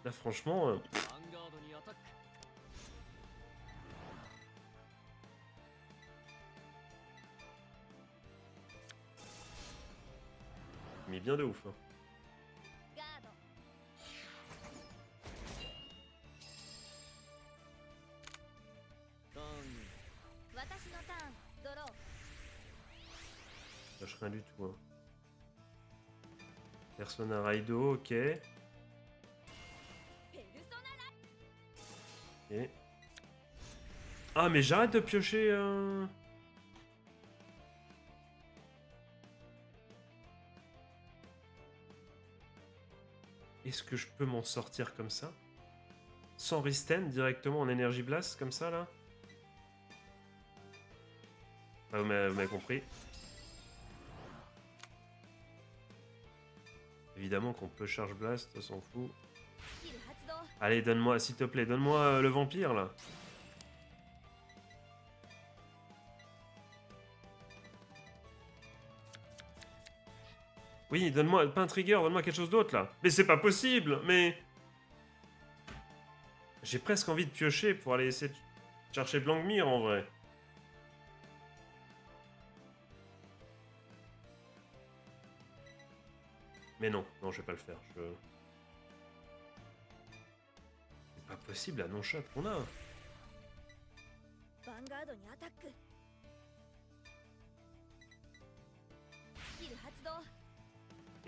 ス。 Là, franchement... ヴァンガードにアタック。 mais bien de ouf, hein. ガード ターン。 私のターンドロー Ça lâche rien du tout, hein. Persona Raido, ok. Et... ペルソナラ Ah, mais j'arrête de piocher... Est-ce que je peux m'en sortir comme ça? Sans Risten, directement en Energy Blast, comme ça, là? Ah, vous m'avez compris. Évidemment qu'on peut Charge Blast, on s'en fout. スキル発動 Allez, donne-moi, s'il te plaît, donne-moi le vampire, là. Oui, donne-moi, pas un trigger, donne-moi quelque chose d'autre, là. Mais c'est pas possible, mais... J'ai presque envie de piocher pour aller essayer de chercher Blankmire, en vrai. Mais non, non, je vais pas le faire. C'est pas possible la non-shot qu'on a. ヴァンガードにアタックスキル発動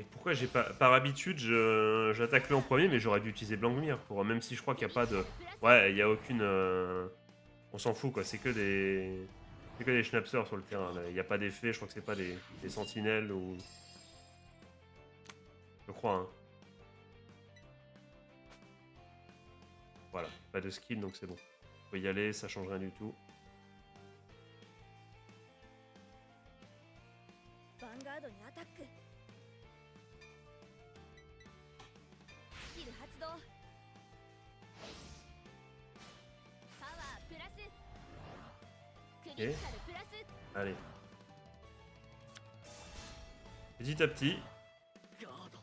Et pourquoi j'ai pas... Par habitude, j'attaque lui en premier, mais j'aurais dû utiliser Blankmire pour... Même si je crois qu'il n'y a pas de... プラス Ouais, il n'y a aucune... On s'en fout, quoi. C'est que des... C'est que des schnapsers sur le terrain. Il n'y a pas d'effet, je crois que c'est pas des sentinelles ou... Je crois, hein. Voilà, pas de skill, donc c'est bon. Faut y aller, ça change rien du tout. ヴァンガードにアタックスキル発動パワープラスクリティカルプラス Allez. Petit à petit. ガード。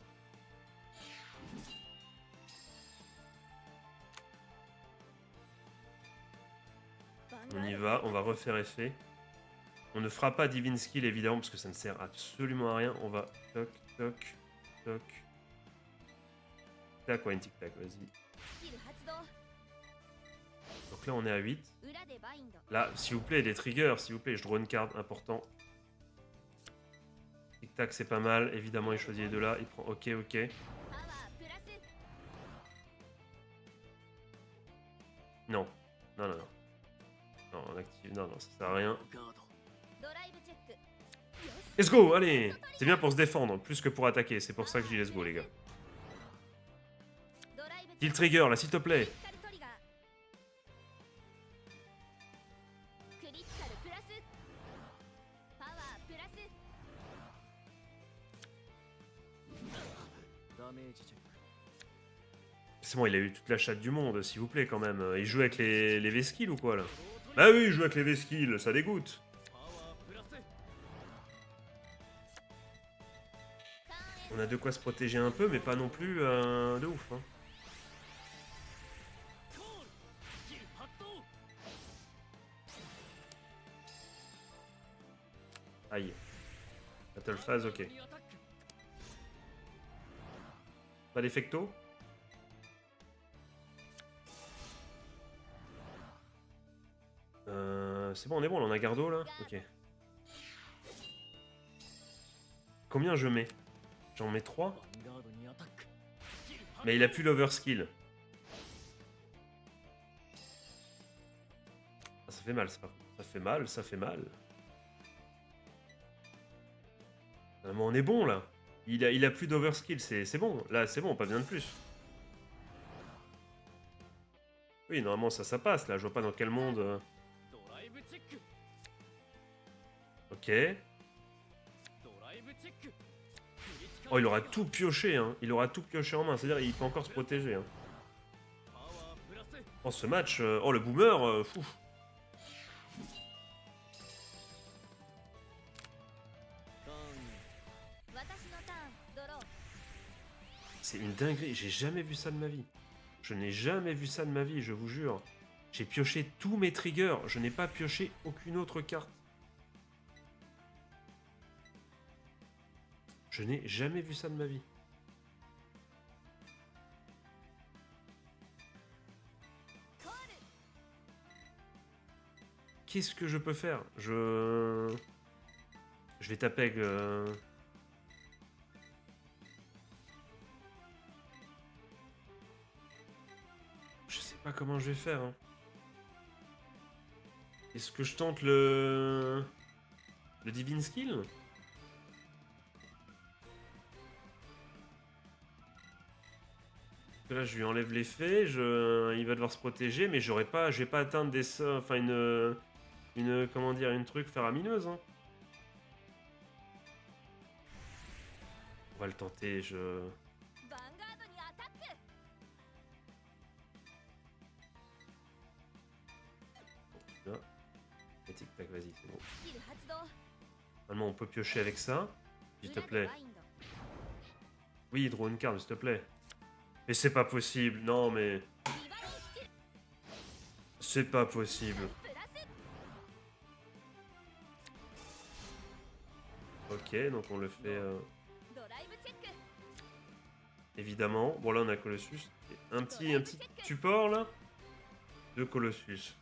On y va, on va refaire effet. On ne fera pas Divine Skill évidemment parce que ça ne sert absolument à rien. On va toc, toc, toc. Tac, ouais, une tic tac, vas-y. スキル発動 Donc là on est à 8. 裏でバインド Là, s'il vous plaît, des triggers, s'il vous plaît, je draw une carte, important. Tic tac, c'est pas mal. Évidemment, il choisit les deux là. Il prend ok, ok. パワープラス Non, non, non, non. Non, on active. Non, non, ça sert à rien. ガード。 ドライブチェックよし Let's go, allez. C'est bien pour se défendre, plus que pour attaquer. C'est pour ça que je dis let's go, les gars. ドライブチェ Kill ック trigger, là, s'il te ク plaît. リティカルトリガークリティカルプラスパワープラスダメージチェック C'est bon, il a eu toute la chatte du monde, s'il vous plaît, quand même. Il joue avec les V-skills ou quoi, là? Bah oui, il joue avec les V-skills, ça dégoûte. パワープラス On a de quoi se protéger un peu, mais pas non plus de ouf. Hein. コールスキル発動 Aïe. Battle phase, ok. にアタック Pas d'effecto? C'est bon, on est bon, là, on a Gardo, là? Ok. Combien je mets? J'en mets 3? ヴァンガードにアタックスキル発動 Mais il a plus l'overskill. Ah, ça fait mal, ça. Ça fait mal, ça fait mal. Ah, mais on est bon, là. Il a plus d'overskill, c'est bon. Là, c'est bon, pas besoin de plus. Oui, normalement, ça passe, là. Je vois pas dans quel monde... ドライブチェック Ok. ドライブチェック Oh, il aura tout pioché, hein. Il aura tout pioché en main. C'est-à-dire, il peut encore se protéger, hein. パワープラス Oh, ce match... Oh, le boomer... fou. ターン私のターンドロー C'est une dinguerie. J'ai jamais vu ça de ma vie. Je n'ai jamais vu ça de ma vie, je vous jure. J'ai pioché tous mes triggers. Je n'ai pas pioché aucune autre carte. Je n'ai jamais vu ça de ma vie. Qu'est-ce que je peux faire? Je vais taper avec... Je sais pas comment je vais faire. Hein. Est-ce que je tente le Divine Skill? Là, je lui enlève l'effet, il va devoir se protéger, mais je vais pas atteindre des sorts, enfin comment dire, une truc faramineuse. Hein. On va le tenter, ヴァンガードにアタック Là. Et tic tac, vas-y, c'est bon. スキル発動 Normalement, on peut piocher avec ça. S'il te 裏で plaît. バインド Oui, draw une carte, s'il te plaît. Mais c'est pas possible, non mais... リバリースキル C'est pas possible. プラス Ok, donc on le fait... ドライブチェック Évidemment. Bon, là, on a Colossus. Et un petit support, là. De Colossus.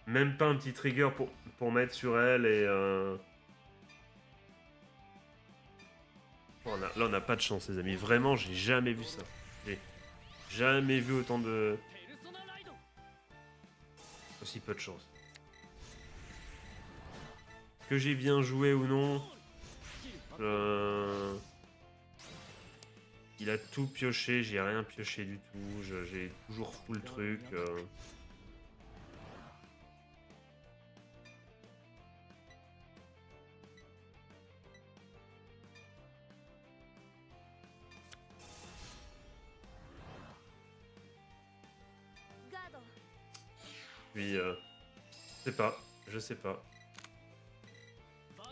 Même pas un petit trigger pour mettre sur elle et... Bon, là, on n'a pas de chance, les amis. Vraiment, j'ai jamais vu ça. J'ai jamais vu autant de... ペルソナライド Aussi peu de chance. Que j'ai bien joué ou non... スキル発動 Il a tout pioché, j'ai rien pioché du tout, j'ai toujours full truc. Puis, je sais pas.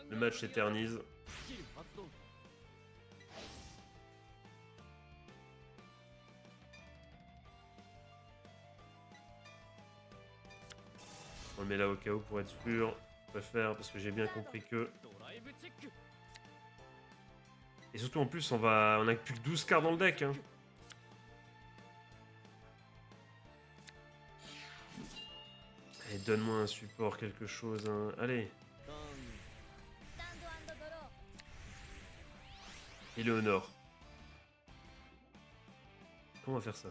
Le match s'éternise. スキル発動 On le met là au cas où pour être sûr. Je préfère parce que j'ai bien compris que... ドライブチェック Et surtout en plus, on a plus que 12 cartes dans le deck. Hein. Allez, donne-moi un support, quelque chose. Hein. Allez, ターン スタンドドロー Éléonore. Comment on va faire ça?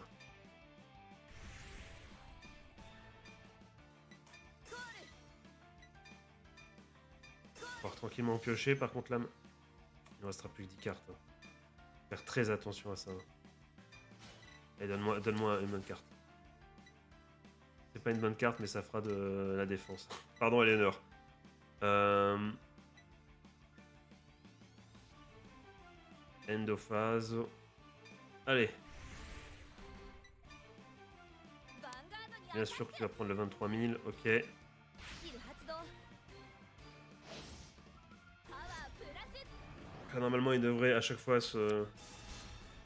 On va pouvoir tranquillement piocher. Par contre, là, il ne restera plus que 10 cartes. Hein. Faire très attention à ça. Hein. Allez, donne-moi une bonne carte. C'est pas une bonne carte, mais ça fera de la défense. Pardon, Eleanor. Endophase. Allez, ヴァンガードにアタbien ッ sûr ク que tu vas prendre le 23 000. Ok. スキル発動パワープラス Ah, normalement, il devrait à chaque fois se...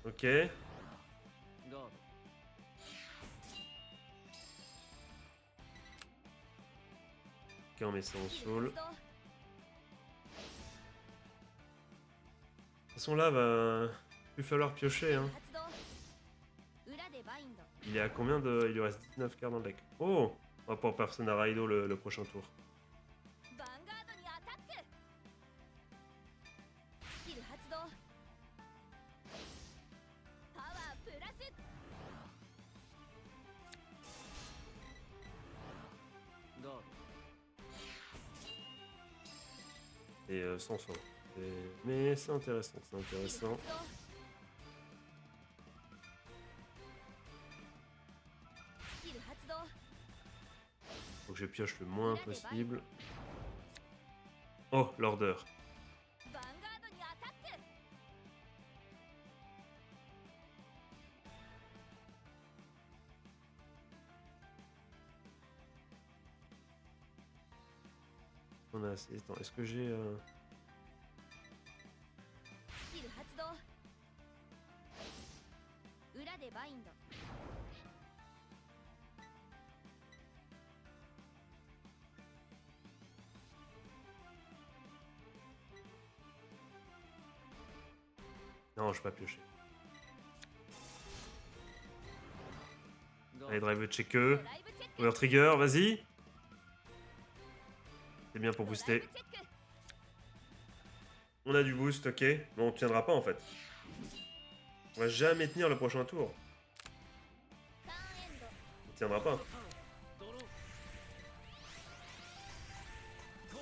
Ok. ガード Ok, on met ça en スキ soul. ル De 発動 toute façon, là, va plus falloir piocher. Hein. 発動裏でバインド Il est à combien de... Il lui reste 19 cartes dans le deck. Oh, on va pouvoir Persona Raido le prochain tour. ヴァンガードにアタックスキル発動パワープラス ガード Et sans fin. Mais c'est intéressant, c'est スキル intéressant. 発動 スキル発動 Faut que je pioche le moins possible. Oh, l'order. ヴァンガードにアタック On a assez. Attends, est-ce que j'ai... スキル発動裏でバインド Non, je peux pas piocher. ガー Allez, ド drive check ドライブチェック Power trigger, vas-y. C'est bien pour ドライ booster. ブチェック On a du boost, ok. Mais on tiendra pas en fait. On va jamais tenir le prochain tour. ターンエンド On tiendra pas. ドローコール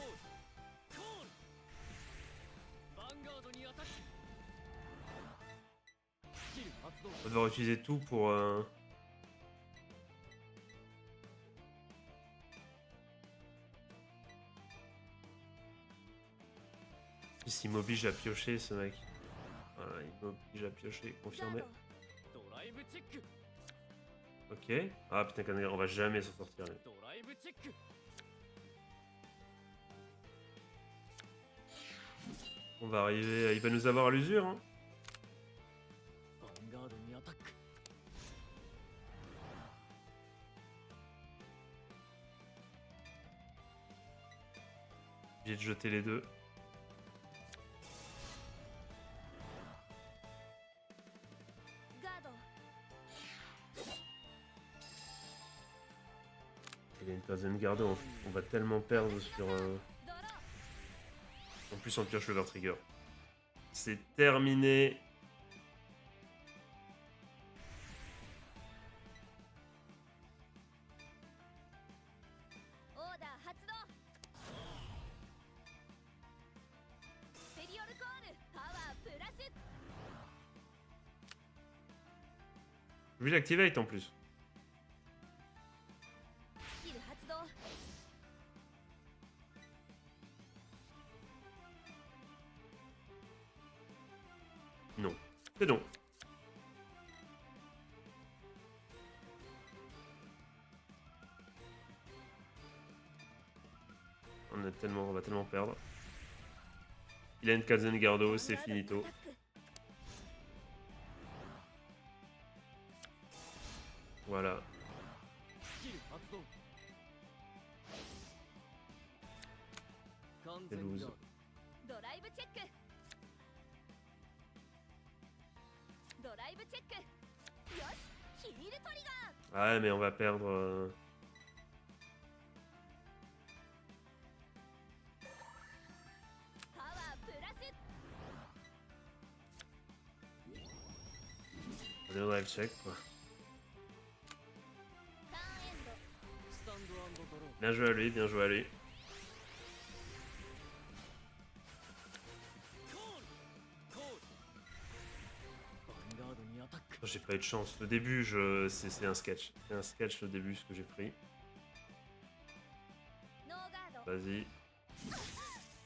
コールヴァンガードにアタックスキル発動 On va devoir utiliser tout pour... Il m'oblige à piocher ce mec. Voilà, il m'oblige à piocher, ガー confirmé. ドライブチェック Ok. Ah putain, on va jamais s'en sortir. Là. ドライブチェック On va arriver... Il va nous avoir à l'usure. Hein. ヴァンガードにアタック J'ai de jeter les deux. ガード Il y a une personne garde, on va tellement perdre sur... ドロー En plus, on pioche le Over Trigger. C'est terminé. オーダー発動スペリオルコールパワープラス Je vais l'activate en plus. スキル発動 Non. C'est non. On va tellement perdre. Il a une Kazengardo, c'est finito. アタック Voilà. スキル発動完 C'est 全ガー loose. ドドライブチェックドライブチェックよしヒールトリガー Ouais, mais on va perdre... パワープラス Le drive check, quoi. ターンエンド スタンドドロー Bien joué à lui, bien joué à lui. コールコールヴァンガードにアタック J'ai pas eu de chance. Le début, c'est un sketch. C'est un sketch le début, ce que j'ai pris. ノーガード Vas-y.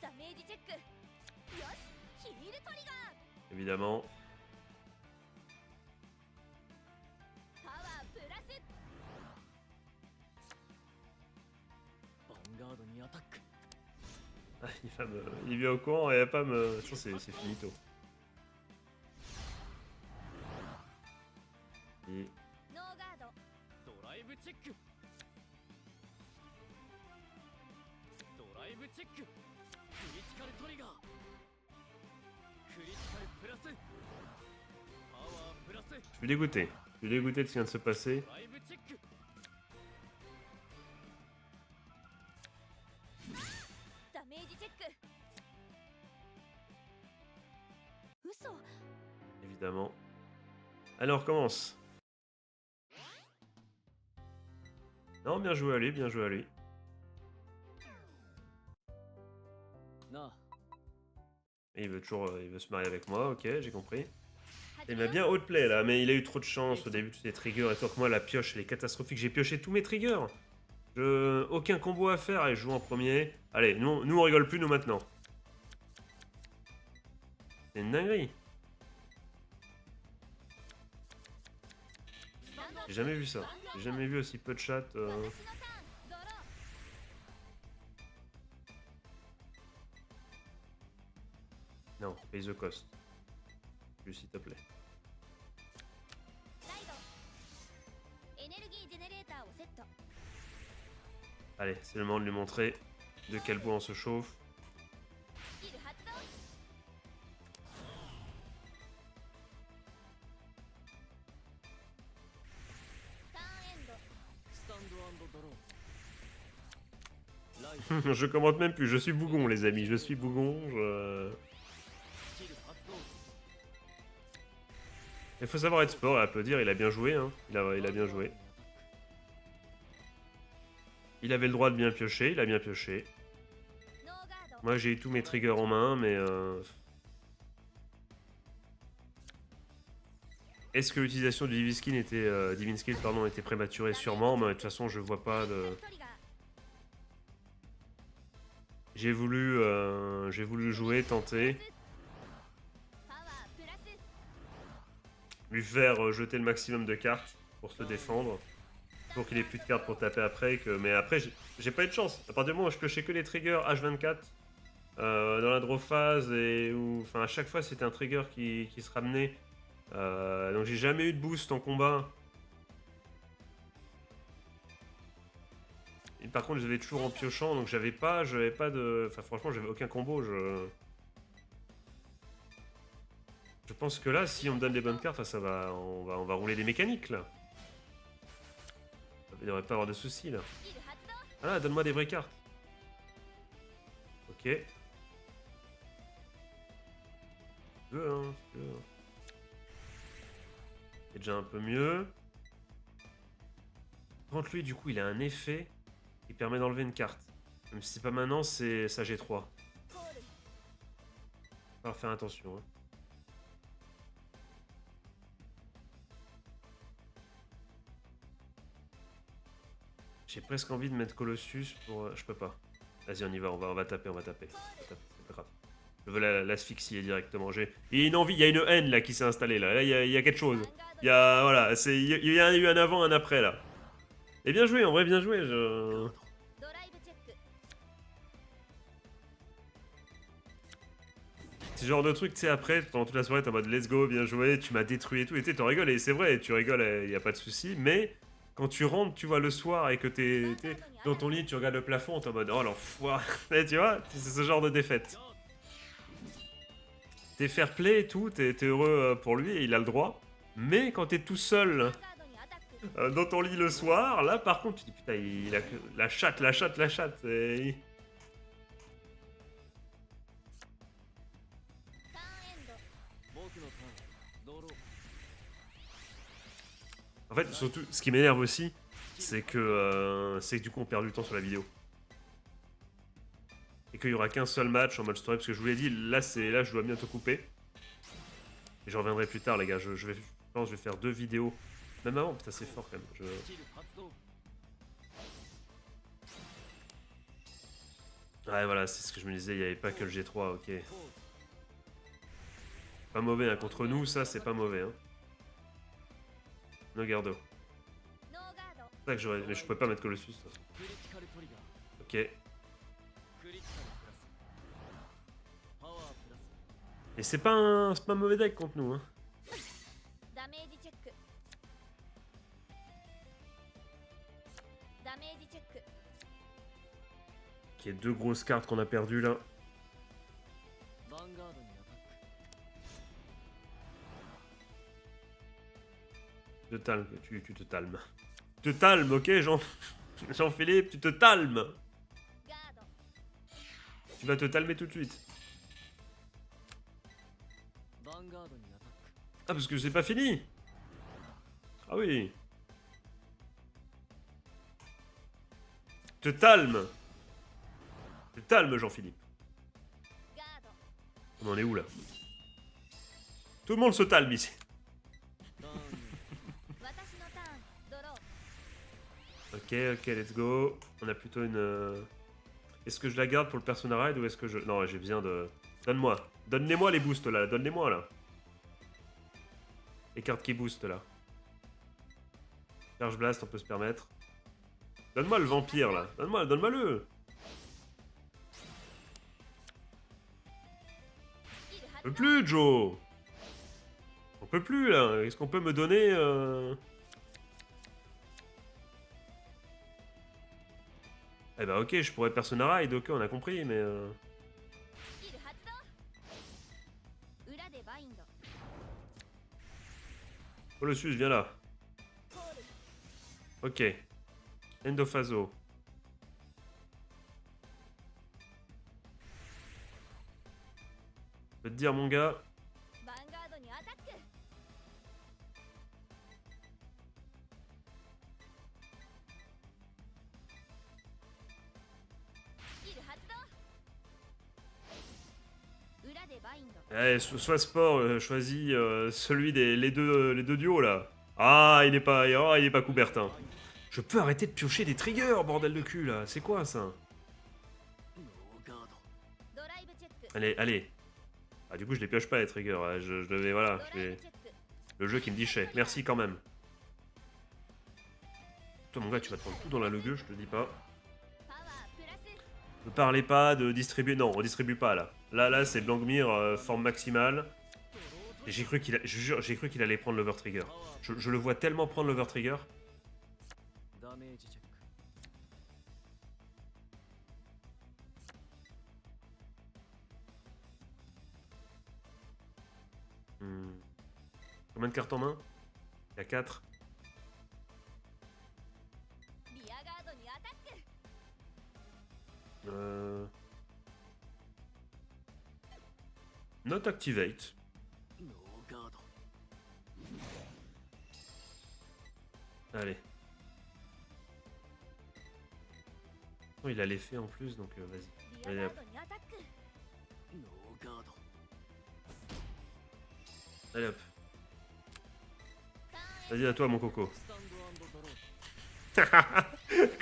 ダメージチェックよしヒールトリガー évidemment. パワープラス ヴァンガードにアタック Ah, il est bien au courant et il va pas me... Ça, c'est finito. Et... ノーガード ドライブチェックドライブチェッククリティカルトリガークリティカルプラスパワープラス Je suis dégoûté. Je suis dégoûté de ce qui vient de se passer. ドライブチェック ダメージチェック嘘 Évidemment. Alors, on recommence. Non, bien joué à lui, bien joué à lui. なあ Et il veut toujours il veut se marier avec moi, ok, j'ai compris. Il m'a bien outplay là, mais il a eu trop de chance au début, tous les triggers et tout. Que moi, la pioche, elle est catastrophique. J'ai pioché tous mes triggers. Aucun combo à faire et je joue en premier. Allez, nous on rigole plus, nous maintenant. C'est une dinguerie. J'ai jamais vu ça. J'ai jamais vu aussi peu de chat. 私のターンドロー Non, pay the cost. Juste s'il te plaît. ライドエネルギージェネレーターをセット Allez, c'est le moment de lui montrer de quel bois on se chauffe. スキル発動 ターンエンド スタンドドローライト Je commente même plus, je suis bougon les amis, je suis bougon. スキル発動 Il faut savoir être sport et applaudir, il a bien joué, hein. Il a bien joué. Il avait le droit de bien piocher, il a bien pioché. ノーガード Moi j'ai eu tous mes triggers en main, mais... Est-ce que l'utilisation du Divine Skill pardon, était prématurée? Sûrement, mais de toute façon je vois pas de... トリガー J'ai voulu jouer, tenter, パワープラス lui faire jeter le maximum de cartes pour se défendre. Pour qu'il ait plus de cartes pour taper après. Mais après, j'ai pas eu de chance. À partir du moment où je piochais que les triggers H24 dans la draw phase, enfin à chaque fois c'était un trigger qui se ramenait. Donc j'ai jamais eu de boost en combat. Et par contre, j'avais toujours en piochant, donc j'avais pas de... Enfin franchement, j'avais aucun combo. Je pense que là, si on me donne des bonnes cartes, ça va, on va rouler des mécaniques là. Il devrait pas avoir de soucis là. スキル発動 Ah là, donne-moi des vraies cartes. Ok. Si tu veux, hein, si tu veux. C'est déjà un peu mieux. Par contre, lui, du coup, il a un effet qui permet d'enlever une carte. Même si c'est pas maintenant, c'est sa G3. コール Faut faire attention. Hein. J'ai presque envie de mettre Colossus pour... Je peux pas. Vas-y, on y va, on va taper, on va taper. C'est pas grave. Je veux l'asphyxier directement. Il y a une envie, il y a une haine là qui s'est installée là. Là, il y a quelque chose. ヴァンガード Il y a... Voilà, il y a eu un avant, un après là. Et bien joué, en vrai, bien joué. ドライブチェック C'est le genre de truc, tu sais, après, pendant toute la soirée, t'es en mode let's go, bien joué, tu m'as détruit et tout. Et tu sais, t'en rigoles, et c'est vrai, tu rigoles, il y a pas de souci. Mais quand tu rentres, tu vois, le soir et que t'es dans ton lit, tu regardes le plafond, t'es en mode oh l'enfoiré. Tu vois, c'est ce genre de défaite. T'es fair play et tout, t'es heureux pour lui et il a le droit. Mais quand t'es tout seul ヴァンガードにアタック dans ton lit le soir, là par contre tu dis putain, il a que la chatte. Et... ターンエンド 僕のターンドロー En fait, surtout, ce qui m'énerve aussi, c'est que du coup on perd du temps sur la vidéo. Et qu'il y aura qu'un seul match en mode story, parce que je vous l'ai dit, là je dois bientôt couper. Et j'en reviendrai plus tard les gars, je pense que je vais faire 2 vidéos. Même avant, putain c'est fort quand même. スキル発動 Ouais voilà, c'est ce que je me disais, il n'y avait pas que le G3, ok. コール Pas mauvais, hein. Contre nous, ça, c'est pas mauvais. Hein. No Gardo. ノーガード C'est ça que j'aurais... Mais je pouvais pas mettre Colossus. Ça. クリティカルトリガー Ok. クリティカルプラスパワープラス Et c'est pas un mauvais deck contre nous. Hein. ダメージチェックダメージチェック Ok, 2 grosses cartes qu'on a perdues là. ヴァンガードにアタック Tu te calmes, tu te calmes. Tu te calmes, ok, Jean-Philippe, tu te calmes. ガード Tu vas te calmer tout de suite. ヴァンガードにアタック Ah, parce que c'est pas fini. Ah oui. Te calme. Te calme, Jean-Philippe. ガード On en est où là? Tout le monde se calme ici. ターン私のターンドロー Ok, ok, let's go. On a plutôt une... Est-ce que je la garde pour le Persona Ride ou est-ce que je... Non, j'ai besoin de... Donne-moi. Donnez-moi les boosts là. Donnez-moi là. Les cartes qui boostent là. Charge Blast, on peut se permettre. Donne-moi le vampire là. Donne-moi-le. スキル On 発 peut 動 plus, Joe. On peut plus là. Est-ce qu'on peut me donner Eh bah ok, je pourrais Persona Ride, ok, on a compris, mais... スキル発動裏でバインド Colossus, viens là. コール Ok. Endophaso. Je peux te dire, mon gars, ヴァンガードにアタック スキル発動裏でバインド eh, soit sport, choisis celui des les deux duos là. Ah, il est pas Coubertin. Je peux arrêter de piocher des triggers, bordel de cul là. C'est quoi ça? ノーガードドライブチェック Allez, allez. Ah, du coup, je les pioche pas les triggers. Hein. Je devais, voilà. ドライ j'ai- ブチェック Le jeu qui me dit chais. Merci quand même. Toi, mon gars, tu vas te prendre tout dans la gueule, je te dis pas. パワープラス Ne parlez pas de distribuer. Non, on distribue pas là. Là, c'est Blankmir forme maximale. Et j'ai cru qu'il, je jure, j'ai cru qu'il allait prendre l'over trigger. パワー Je le vois tellement prendre l'over trigger. ダメージチェック Hmm. Combien de cartes en main? Il y a 4. リアガードにアタック Not activate. ノーガード Allez. Oh, il a l'effet en plus, donc vas-y. リアガードにアタック ノーガード Allez hop. ターン Vas-y, à toi, mon coco. スタンドドロー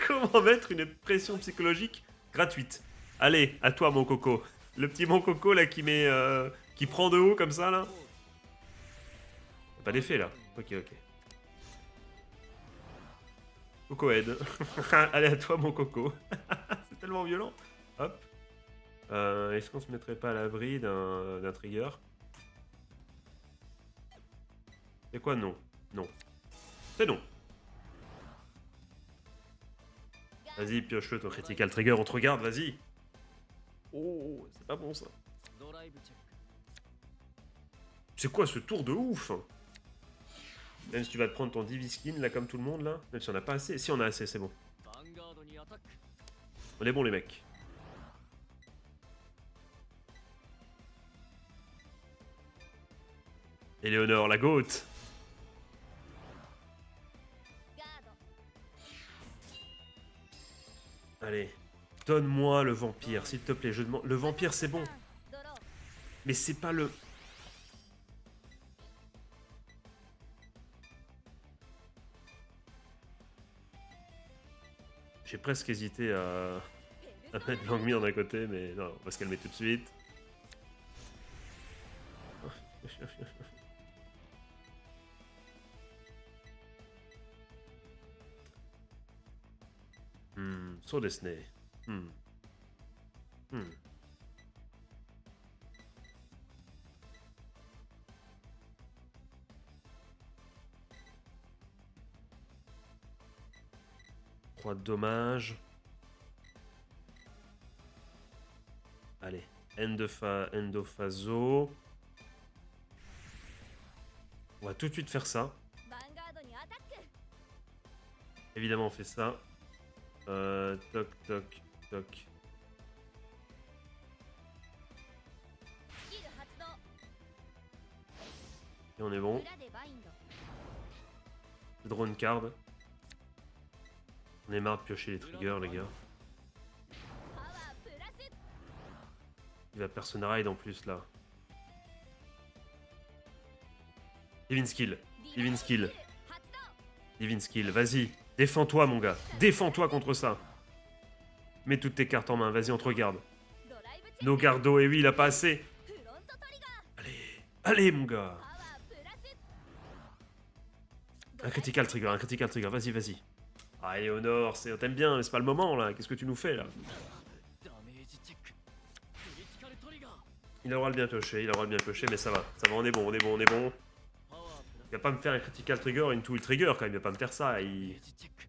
Comment mettre une pression psychologique gratuite? Allez, à toi, mon coco. Le petit mon coco là qui met, qui prend de haut comme ça là. Pas d'effet là. Ok, ok. Coco aide. Allez, à toi, mon coco. C'est tellement violent. Hop. Est-ce qu'on se mettrait pas à l'abri d'un trigger? C'est quoi non? Non. C'est non. Vas-y, pioche-le ton critical trigger, on te regarde, vas-y. Oh, c'est pas bon ça. ドライブチェック C'est quoi ce tour de ouf? Même si tu vas te prendre ton Diviskin là comme tout le monde là, même si on a pas assez. Si on a assez, c'est bon. ヴァンガードにアタック On est bons les mecs. Éléonore, la goat. ガード Allez, donne-moi le vampire, s'il te plaît. Je demande. Le vampire, c'est bon, ドロー mais c'est pas le. J'ai presque hésité à mettre Langmire d'un côté, mais non, on va se calmer tout de suite. So desu ne. Trois de dommages. Allez, Endophaso. On va tout de suite faire ça. ヴァンガードにアタック Évidemment, on fait ça. Toc, toc, toc. スキル発動 Et on est bon. 裏でバインド Drone card. On est marre de piocher les triggers, les gars. パワープラス Il va Persona Ride en plus, là. Divine Skill. Divine Skill. 発動 Divine Skill. Vas-y. Défends-toi, mon gars. Défends-toi contre ça. Mets toutes tes cartes en main. Vas-y, on te regarde. ドライブチェック No Gardo, et oui, il a pas assez. フロントトリガー Allez. Allez, mon gars. パワープラス Un critical trigger, un critical trigger. Vas-y, vas-y. Ah, Eleonore, t'aimes bien, mais c'est pas le moment, là. Qu'est-ce que tu nous fais, là? ダメージチェッククリティカルトリガー Il aura le bien pioché, il aura le bien pioché, mais ça va. Ça va, on est bon, on est bon, on est bon. パワープラ Il va pas me faire un critical trigger, une tool trigger, quand même. Il va pas me faire ça. ス Il... ージチェック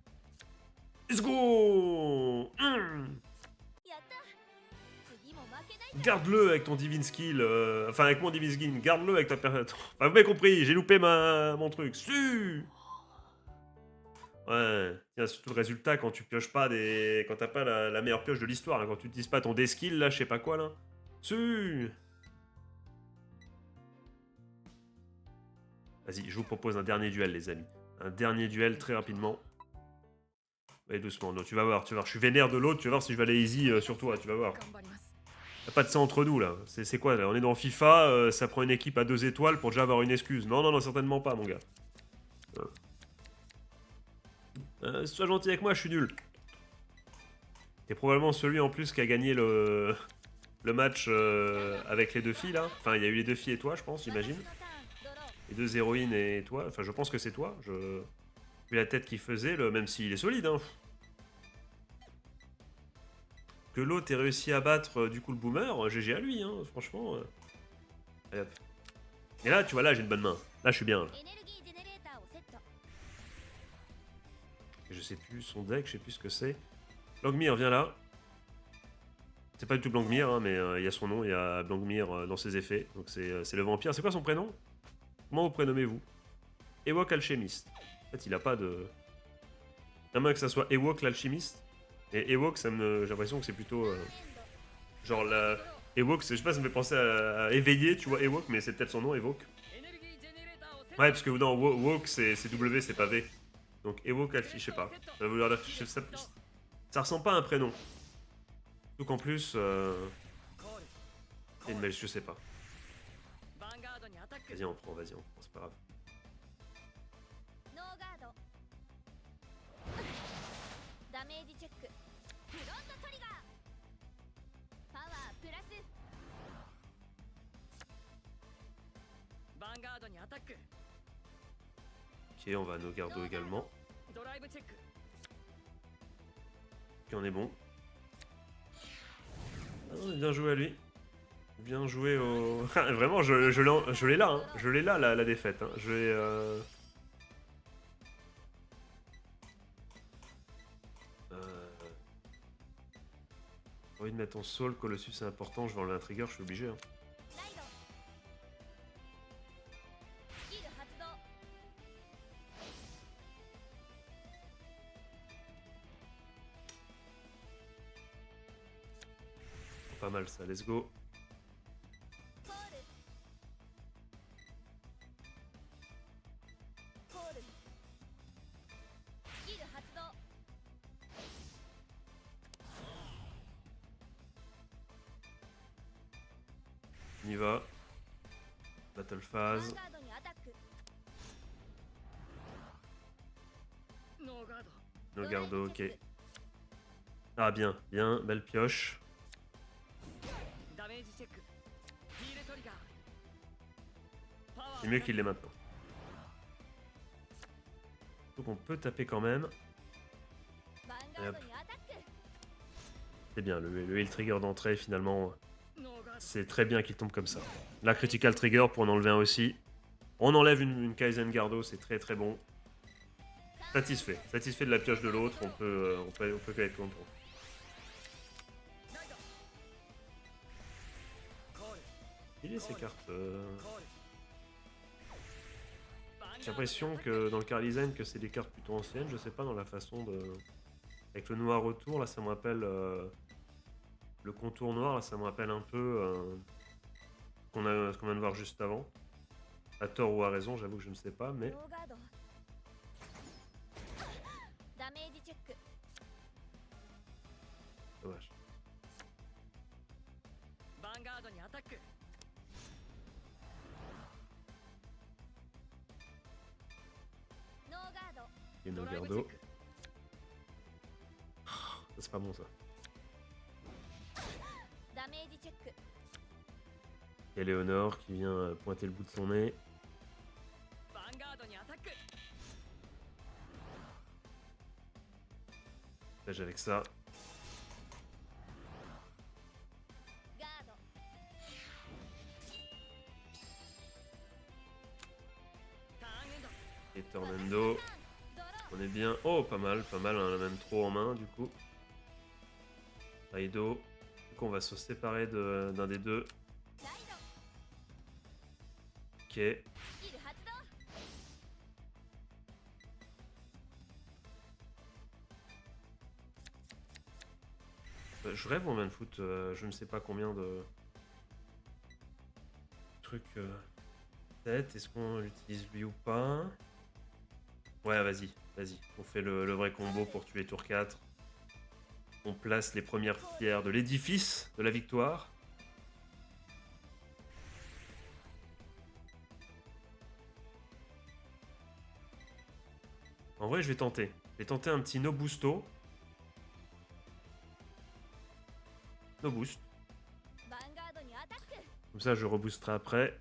Let's go. やった次も負けないぞ Garde-le avec ton divine skill. Enfin, avec mon divine skill. Garde-le avec ta... Enfin, vous m'avez compris, j'ai loupé mon truc. Su. Ouais, tiens, c'est tout le résultat quand tu pioches pas des... Quand t'as pas la meilleure pioche de l'histoire, là, quand tu utilises pas ton D-skill, là, je sais pas quoi, là. Su. Vas-y, je vous propose un dernier duel, les amis. Un dernier duel, très rapidement. Allez, doucement, non, tu vas voir, je suis vénère de l'autre, tu vas voir si je vais aller easy sur toi, tu vas voir. 頑張ります Y'a pas de ça entre nous, là. C'est quoi, là? On est dans FIFA, ça prend une équipe à 2 étoiles pour déjà avoir une excuse. Non, non, non, certainement pas, mon gars. Sois gentil avec moi, je suis nul. T'es probablement celui en plus qui a gagné le match avec les deux filles là. Enfin, il y a eu les deux filles et toi, je pense, j'imagine. 私のターンドロー Les deux héroïnes et toi. Enfin, je pense que c'est toi. Vu la tête qu'il faisait, même s'il est solide. Hein. Que l'autre ait réussi à battre du coup le boomer, GG à lui, hein, franchement. Allez, hop. Et là, tu vois, là j'ai une bonne main. Là, je suis bien. Là. エネルギージェネレーターをセット Je sais plus son deck, je sais plus ce que c'est. Blangmir, viens là. C'est pas du tout Blangmir, hein, mais il y a son nom, il y a Blangmir dans ses effets. Donc c'est le vampire. C'est quoi son prénom? Comment vous prénommez-vous? Ewok Alchemist. En fait, il a pas de... À moins que ça soit Ewok l'alchimiste. Et Ewok, j'ai l'impression que c'est plutôt... エンド genre la... Ewok, je sais pas, ça me fait penser à éveiller, tu vois, Ewok, mais c'est peut-être son nom, Ewok. エネルギージェネレーターをセット Ouais, parce que non, Wok, c'est W, c'est pas V. Donc Ewok Alchimiste, je sais pas. Ça veut vouloir dire... Ça ressemble pas à un prénom. Donc en plus... コール Mais je sais pas. ヴァンガードにアタック Vas-y, on prend, c'est pas grave. ノーガードダメージチェックフロントトリガーパワープラスヴァンガードにアタック Ok, on va à nos gardos également. ドライブチェック Ok, on est bon. Ah non, bien joué à lui. Bien joué au... Vraiment, je l'ai là, hein. Je l'ai là, la défaite. Hein. Je l'ai... J'ai envie de mettre en soul, Colossus c'est important, je vais enlever un trigger, je suis obligé. Hein. ライドスキル発動 Pas mal ça, let's go. コールコールスキル発動 On y va. Battle ヴァ phase. ンガードにアタック ノーガード No gardo, ok. Ah bien, bien, belle pioche. ダメージチェックヒールトリガー C'est mieux qu'il l'ait maintenant. Donc on peut taper quand même. ヴァンガードにアタック C'est bien, le heal trigger d'entrée finalement, ノーガード c'est très bien qu'il tombe comme ça. La critical trigger pour en enlever un aussi. On enlève une Kaizen Gardo, c'est très très bon. Satisfait. Satisfait de la pioche de l'autre, on peut être content. ライドコール Il est ces cartes. コール J'ai l'impression que dans le car design que c'est des cartes plutôt anciennes, je sais pas dans la façon de... Avec le noir autour, là ça me rappelle... Le contour noir, là ça me rappelle un peu... ce qu'on vient de voir juste avant. À tort ou à raison, j'avoue que je ne sais pas, mais... ノーガードダメージチェック Dommage. ヴァンガードにアタック ノーガード Et ド no ライブチェッ Gardo. ク C'est pas bon ça. ダメージチェック Il y a Léonore qui vient pointer le bout de son nez. ヴァンガードにアタック Là, avec ça. ガード ターンエンド Et Tornado. ドロ On est bien. Oh, pas mal, on en a même trop en main du coup. Raido. Du coup, on va se séparer d'un des deux. ーライド Ok. スキル発動 Je rêve en main foot, je ne sais pas combien de trucs. Peut-être, est-ce qu'on l'utilise lui ou pas? Ouais, vas-y. On fait le vrai combo pour tuer tour 4. On place les premières pierres de l'édifice de la victoire. En vrai, je vais tenter. Je vais tenter un petit no boosto. No boost. ヴァンガードにアタック Comme ça, je reboosterai après.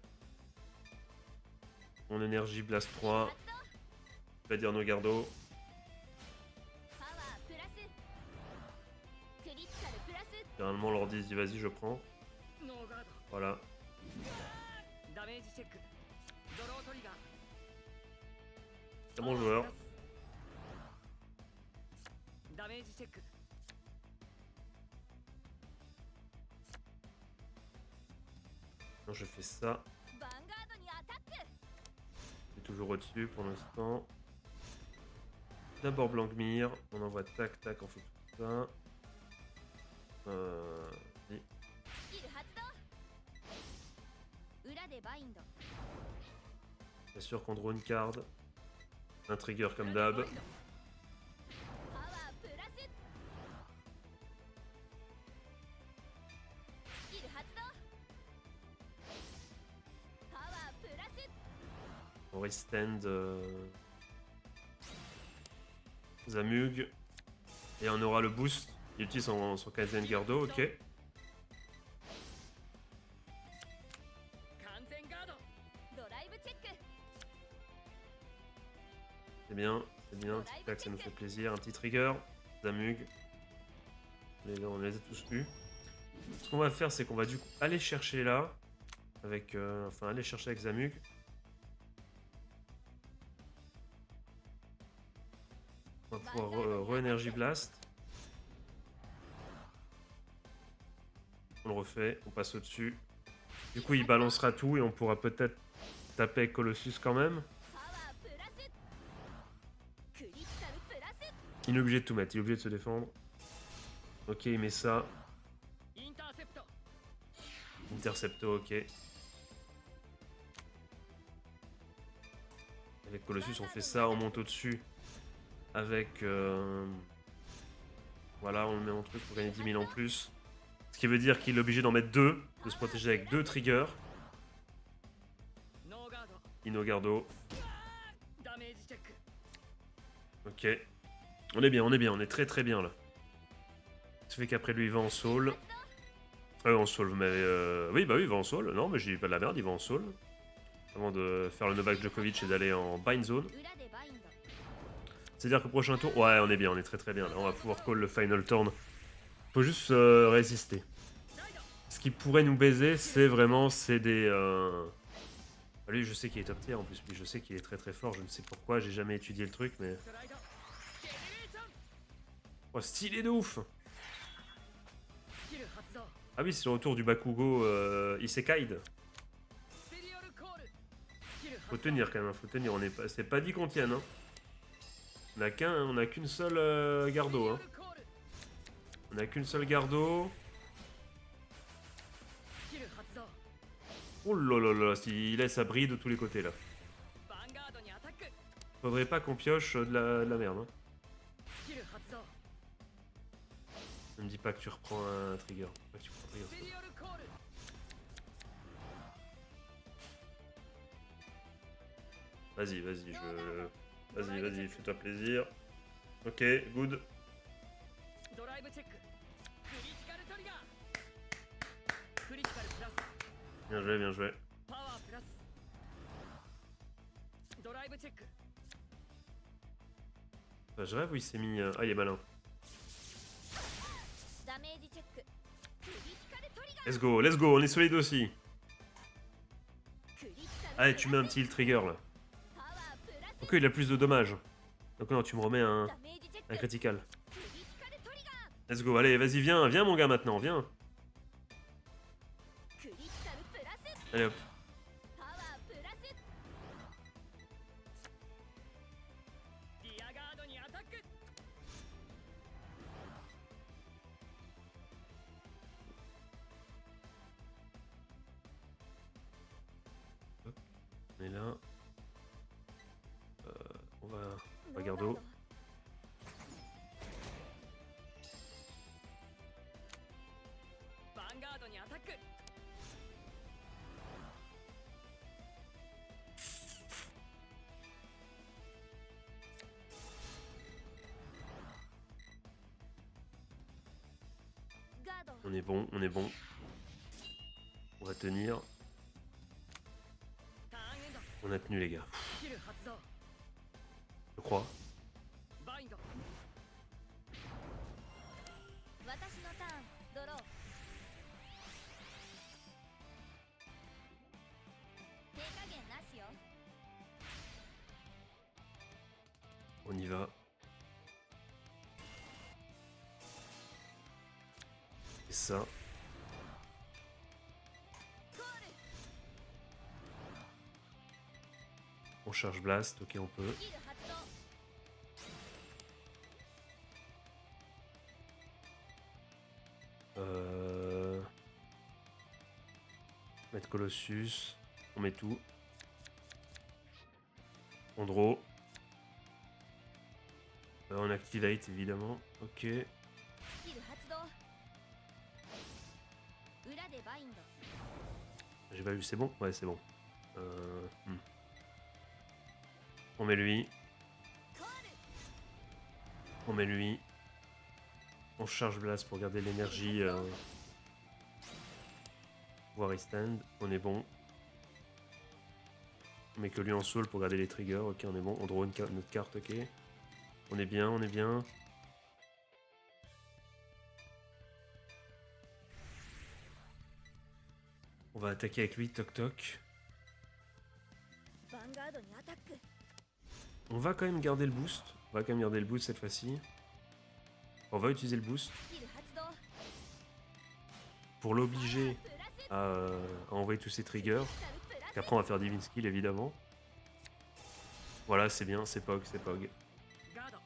Mon énergie blast 3. 発動 Je vais dire no Gardo. パワープラスクリティカルプラス Généralement, l'ordi dit vas-y, je prends. ノーガード Voilà. ダメージチェックドロートリガー C'est bon joueur. ダメージチェック Non, je fais ça. ヴァンガードにアタック Je suis toujours au-dessus pour l'instant. D'abord Blancmire. On envoie tac tac, on fait tout ça. Et スキル発動裏でバインド bien sûr qu'on draw une card. Un trigger comme d'hab. パワープラススキル発動パワープラス On restand Zamug. Et on aura le boost. Il utilise son Kaizen Gardo, ok. 完全ガードドライブチェック C'est bien, tic tac, ça nous fait plaisir. Un petit trigger, Zamug. On les a tous eus. Ce qu'on va faire, c'est qu'on va du coup aller chercher là. Avec, aller chercher avec Zamug. On va pouvoir re-energy blast. On le refait, on passe au-dessus. Du coup, il balancera tout et on pourra peut-être taper avec Colossus quand même. パワープラスクリティカルプラス Il est obligé de tout mettre, il est obligé de se défendre. Ok, il met ça. インターセプト Intercepto, ok. Avec Colossus, on fait ça, on monte au-dessus. Avec... Voilà, on le met en truc pour gagner 10 000 en plus. Ce qui veut dire qu'il est obligé d'en mettre deux, de se protéger avec deux triggers. ノーガード Inogardo. ダメージチェック Ok. On est très très bien là. Ça fait qu'après lui il va en soul. En soul, mais oui, bah oui, il va en soul. Non, mais j'ai pas de la merde, il va en soul. avant de faire le Novak Djokovic et d'aller en bind zone. 裏でバインド C'est-à-dire qu'au prochain tour, ouais, on est bien, on est très très bien. Là, on va pouvoir call le final turn. Faut juste résister. Ce qui pourrait nous baiser, c'est vraiment, c'est des... Lui, je sais qu'il est top tier en plus, puis je sais qu'il est très très fort. Je ne sais pourquoi, j'ai jamais étudié le truc, mais... ストライドジェネレーション Oh, stylé de ouf! スキル発動 Ah oui, c'est le retour du Bakugo Isekai'd. スペリオルコールスキル Faut 発動 tenir quand même, faut tenir. C'est pas dit qu'on tienne. Hein. On a qu'une seule Gardo. Hein. スペリオルコール On a qu'une seule Gardo. スキル発動 Oh là là là, il laisse sa bride de tous les côtés là. ヴァンガードにアタック Faudrait pas qu'on pioche de la merde. Hein. スキル発動 Ne me dis pas que tu reprends un trigger. Pas que tu prends un trigger. スペリオルコール Vas-y, vas-y, Vas-y, vas-y, fais-toi plaisir. Ok, good. ドライブチェッククリティカルトリガークリティカルプラス Bien joué, bien joué. パワープラスドライブチェック Bah, je rêve où il s'est mis... Ah, il est malin. ダメージチェッククリティカルトリガー Let's go, let's go, on est solide aussi. クリティカル Allez, tu mets un petit heal trigger là. パワープラス Ok, il a plus de dommages. Donc non, tu me remets un ダメージチェック critical. クリティカルトリガー Let's go, allez, vas-y, viens, viens mon gars maintenant, viens. クリティカルプラス Allez hop. パワープラス リアガードにアタック On est là. On va Gardo. ヴァンガードにアタック ガード On est bon, on est bon. On va tenir. ターンエンド On a tenu les gars. スキル発動 Je crois. バインド私のターンドロー手加減なしよ On y va. Et ça. コール On charge blast, ok on peut. スキル発動 Mettre Colossus. On met tout. On draw. On activate évidemment. Ok. スキル発動裏でバインド J'ai pas vu, c'est bon? Ouais, c'est bon. On met lui. コール On met lui. On charge blast pour garder l'énergie. Voir stand. On est bon. On met que lui en soul pour garder les triggers. Ok, on est bon. On draw notre carte, ok. On est bien, on est bien. On va attaquer avec lui, toc toc. ヴァンガードにアタック On va quand même garder le boost. On va quand même garder le boost cette fois-ci. On va utiliser le boost スキル発動 pour l'obliger プラス à envoyer tous ses triggers. クリティカルプラス Qu'après on va faire Divine Skill évidemment. Voilà, c'est bien, c'est Pog, c'est Pog. ガード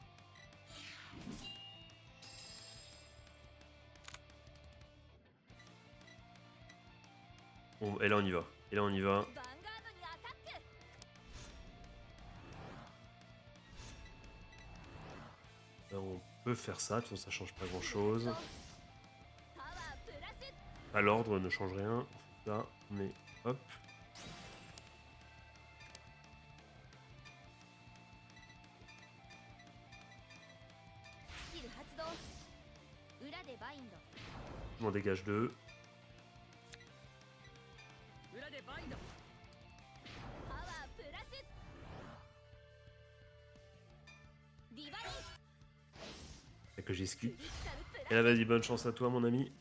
Et là on y va. Et là on y va. ヴァンガードにアタック Là, on peut faire ça, de toute façon ça change pas grand chose. パワープラス À l'ordre ne change rien. On fait ça, mais hop. スキル発動裏でバインド On dégage 2. 裏でバインド que j'ai ク skip. リティカルプ Et ラ là, vas-y, bonne chance à toi, mon ami.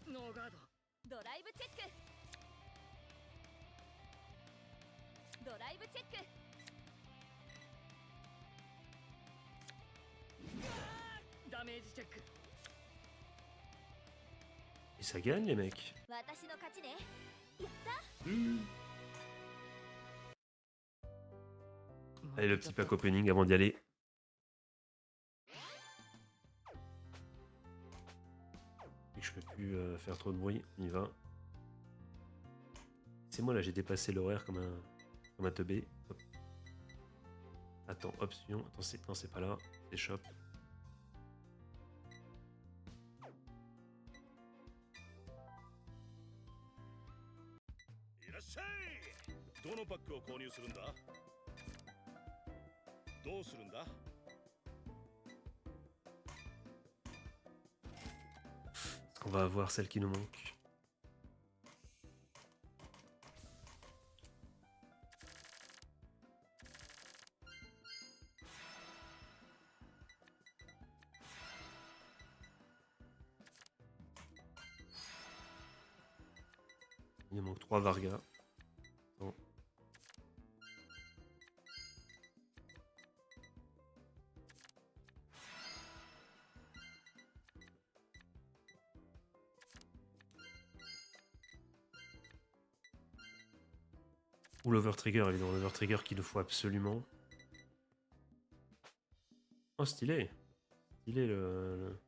ノーガード スドライブチェックドライブチェック ダメージチェック Et ça gagne, les mecs. 私の勝ちねやった Allez, le petit pack opening avant d'y aller. Et que je peux plus faire trop de bruit, on y va. C'est moi là, j'ai dépassé l'horaire comme un teubé. Hop. Attends, option. Attends, non, c'est pas là. C'est shop. いらっしゃい。どのパックを購入するんだ。どうするんだ。 Est-ce qu'on va avoir celle qui nous manque? Il nous manque 3 Vargas. Attends. Ou l'Overtrigger, évidemment. L'Overtrigger qu'il nous faut absolument. Oh, stylé. Stylé le...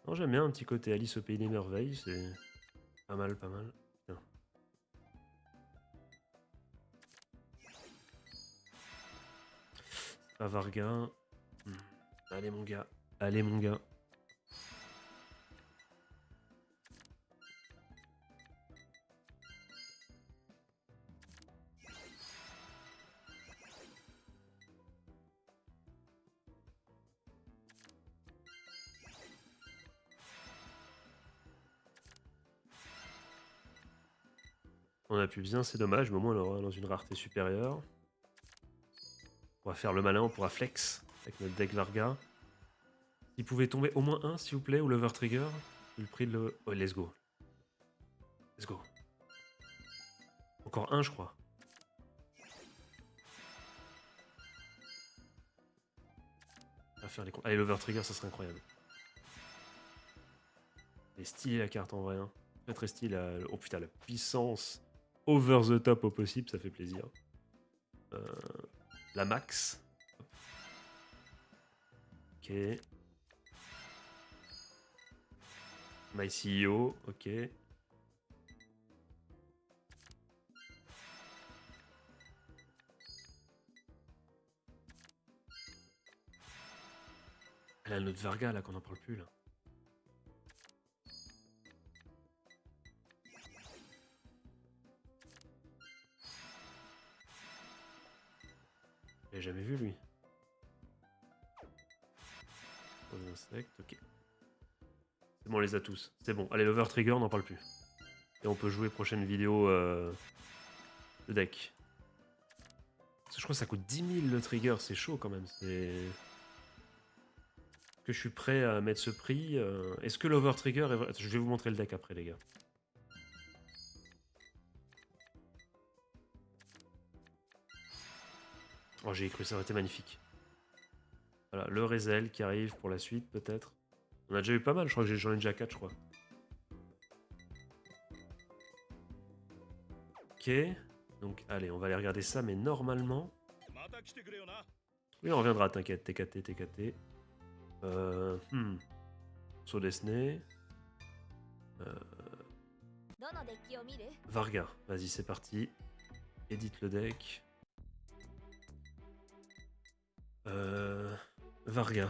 Non, j'aime bien un petit côté Alice au Pays des Merveilles. C'est pas mal, pas mal. Tiens. Ah, Varga. Allez, mon gars. Allez, mon gars. On a plus bien, c'est dommage, mais au moins on aura dans une rareté supérieure. On va faire le malin, on pourra flex avec notre deck Varga. Il pouvait tomber au moins un, s'il vous plaît, ou l'Overtrigger. Le prix de le... Oh, let's go. Let's go. Encore un, je crois. On va faire les... Allez, l'Overtrigger, ça serait incroyable. Elle est stylée la carte en vrai. Hein. Très très stylée. Oh putain, la puissance over the top au possible, ça fait plaisir. La max. Ok. My CEO, ok. Elle a notre Varga là qu'on n'en parle plus là. Je l'ai jamais vu lui. Aux insectes, ok. C'est bon, on les a tous. C'est bon. Allez, l'Overtrigger, on n'en parle plus. Et on peut jouer prochaine vidéo de deck. Parce que je crois que ça coûte 10 000 le trigger, c'est chaud quand même. C'est... Est-ce que je suis prêt à mettre ce prix Est-ce que l'Overtrigger est vrai? Je vais vous montrer le deck après, les gars. Oh, j'ai cru, ça aurait été magnifique. Voilà, le Rezel qui arrive pour la suite, peut-être. On a déjà eu pas mal, je crois que j'en ai déjà 4, je crois. Ok. Donc, allez, on va aller regarder ça, mais normalement... Oui, on reviendra, t'inquiète. TKT, TKT. Saut Desney. Varga. Vas-y, c'est parti. Édite le deck. Varga.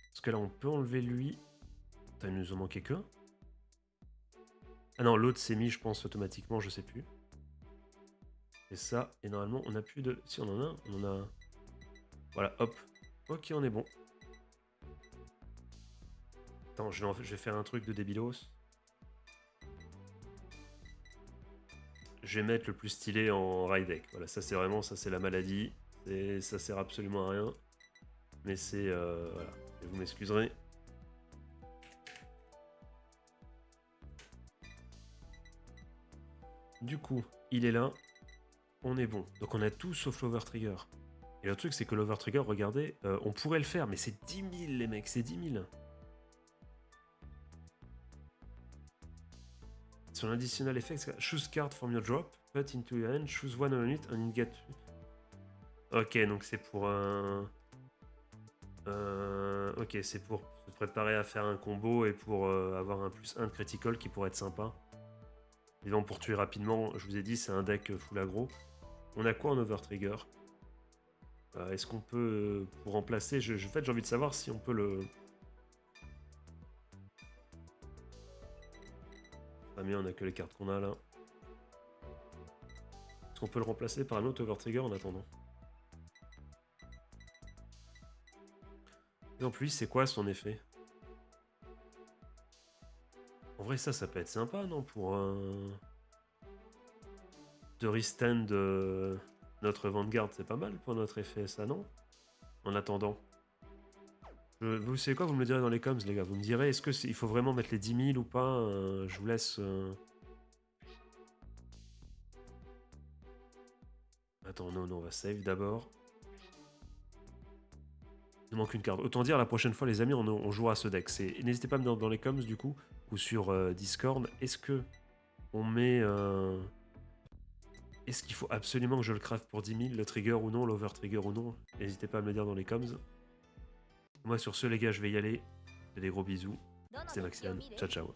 Parce que là, on peut enlever lui. Putain, il nous en manquait qu'un. Ah non, l'autre s'est mis, je pense, automatiquement, je sais plus. Et ça, et normalement, on a plus de... Si, on en a un, on en a... Voilà, hop. Ok, on est bon. Attends, je vais faire un truc de débilos. Je vais mettre le plus stylé en raid deck. Voilà, ça c'est vraiment, ça c'est la maladie. Ça sert absolument à rien. Mais c'est... voilà, vous m'excuserez. Du coup, il est là. On est bon. Donc on a tout sauf l'Overtrigger. Et le truc, c'est que l'Overtrigger, regardez, on pourrait le faire, mais c'est 10 000, les mecs, c'est 10 000. Sur l'additional effect, choose card from your drop, put into your hand, choose one on it, and you get... Ok, donc c'est pour un... ok, c'est pour se préparer à faire un combo et pour avoir un +1 de critical qui pourrait être sympa. Évidemment, pour tuer rapidement, je vous ai dit, c'est un deck full aggro. On a quoi en Overtrigger? Est-ce qu'on peut, pour remplacer, en fait, j'ai envie de savoir si on peut le... Ah mais on a que les cartes qu'on a là. Est-ce qu'on peut le remplacer par un autre Overtrigger en attendant? Et en plus, c'est quoi son effet? En vrai, ça peut être sympa, non? Pour un... De restand notre Vanguard, c'est pas mal pour notre effet, ça, non? En attendant. Vous savez quoi? Vous me le direz dans les coms, les gars. Vous me direz, est-ce qu'il faut vraiment mettre les 10 000 ou pas? Je vous laisse... Attends, non, on va save d'abord. Il manque une carte. Autant dire, la prochaine fois, les amis, on jouera à ce deck. N'hésitez pas à me dire dans les coms, du coup, ou sur Discord. Est-ce que on met... Est-ce qu'il faut absolument que je le craft pour 10 000, le trigger ou non, l'overtrigger ou non? N'hésitez pas à me le dire dans les coms. Moi, sur ce, les gars, je vais y aller. Des gros bisous. C'est Maxian. Ciao, ciao.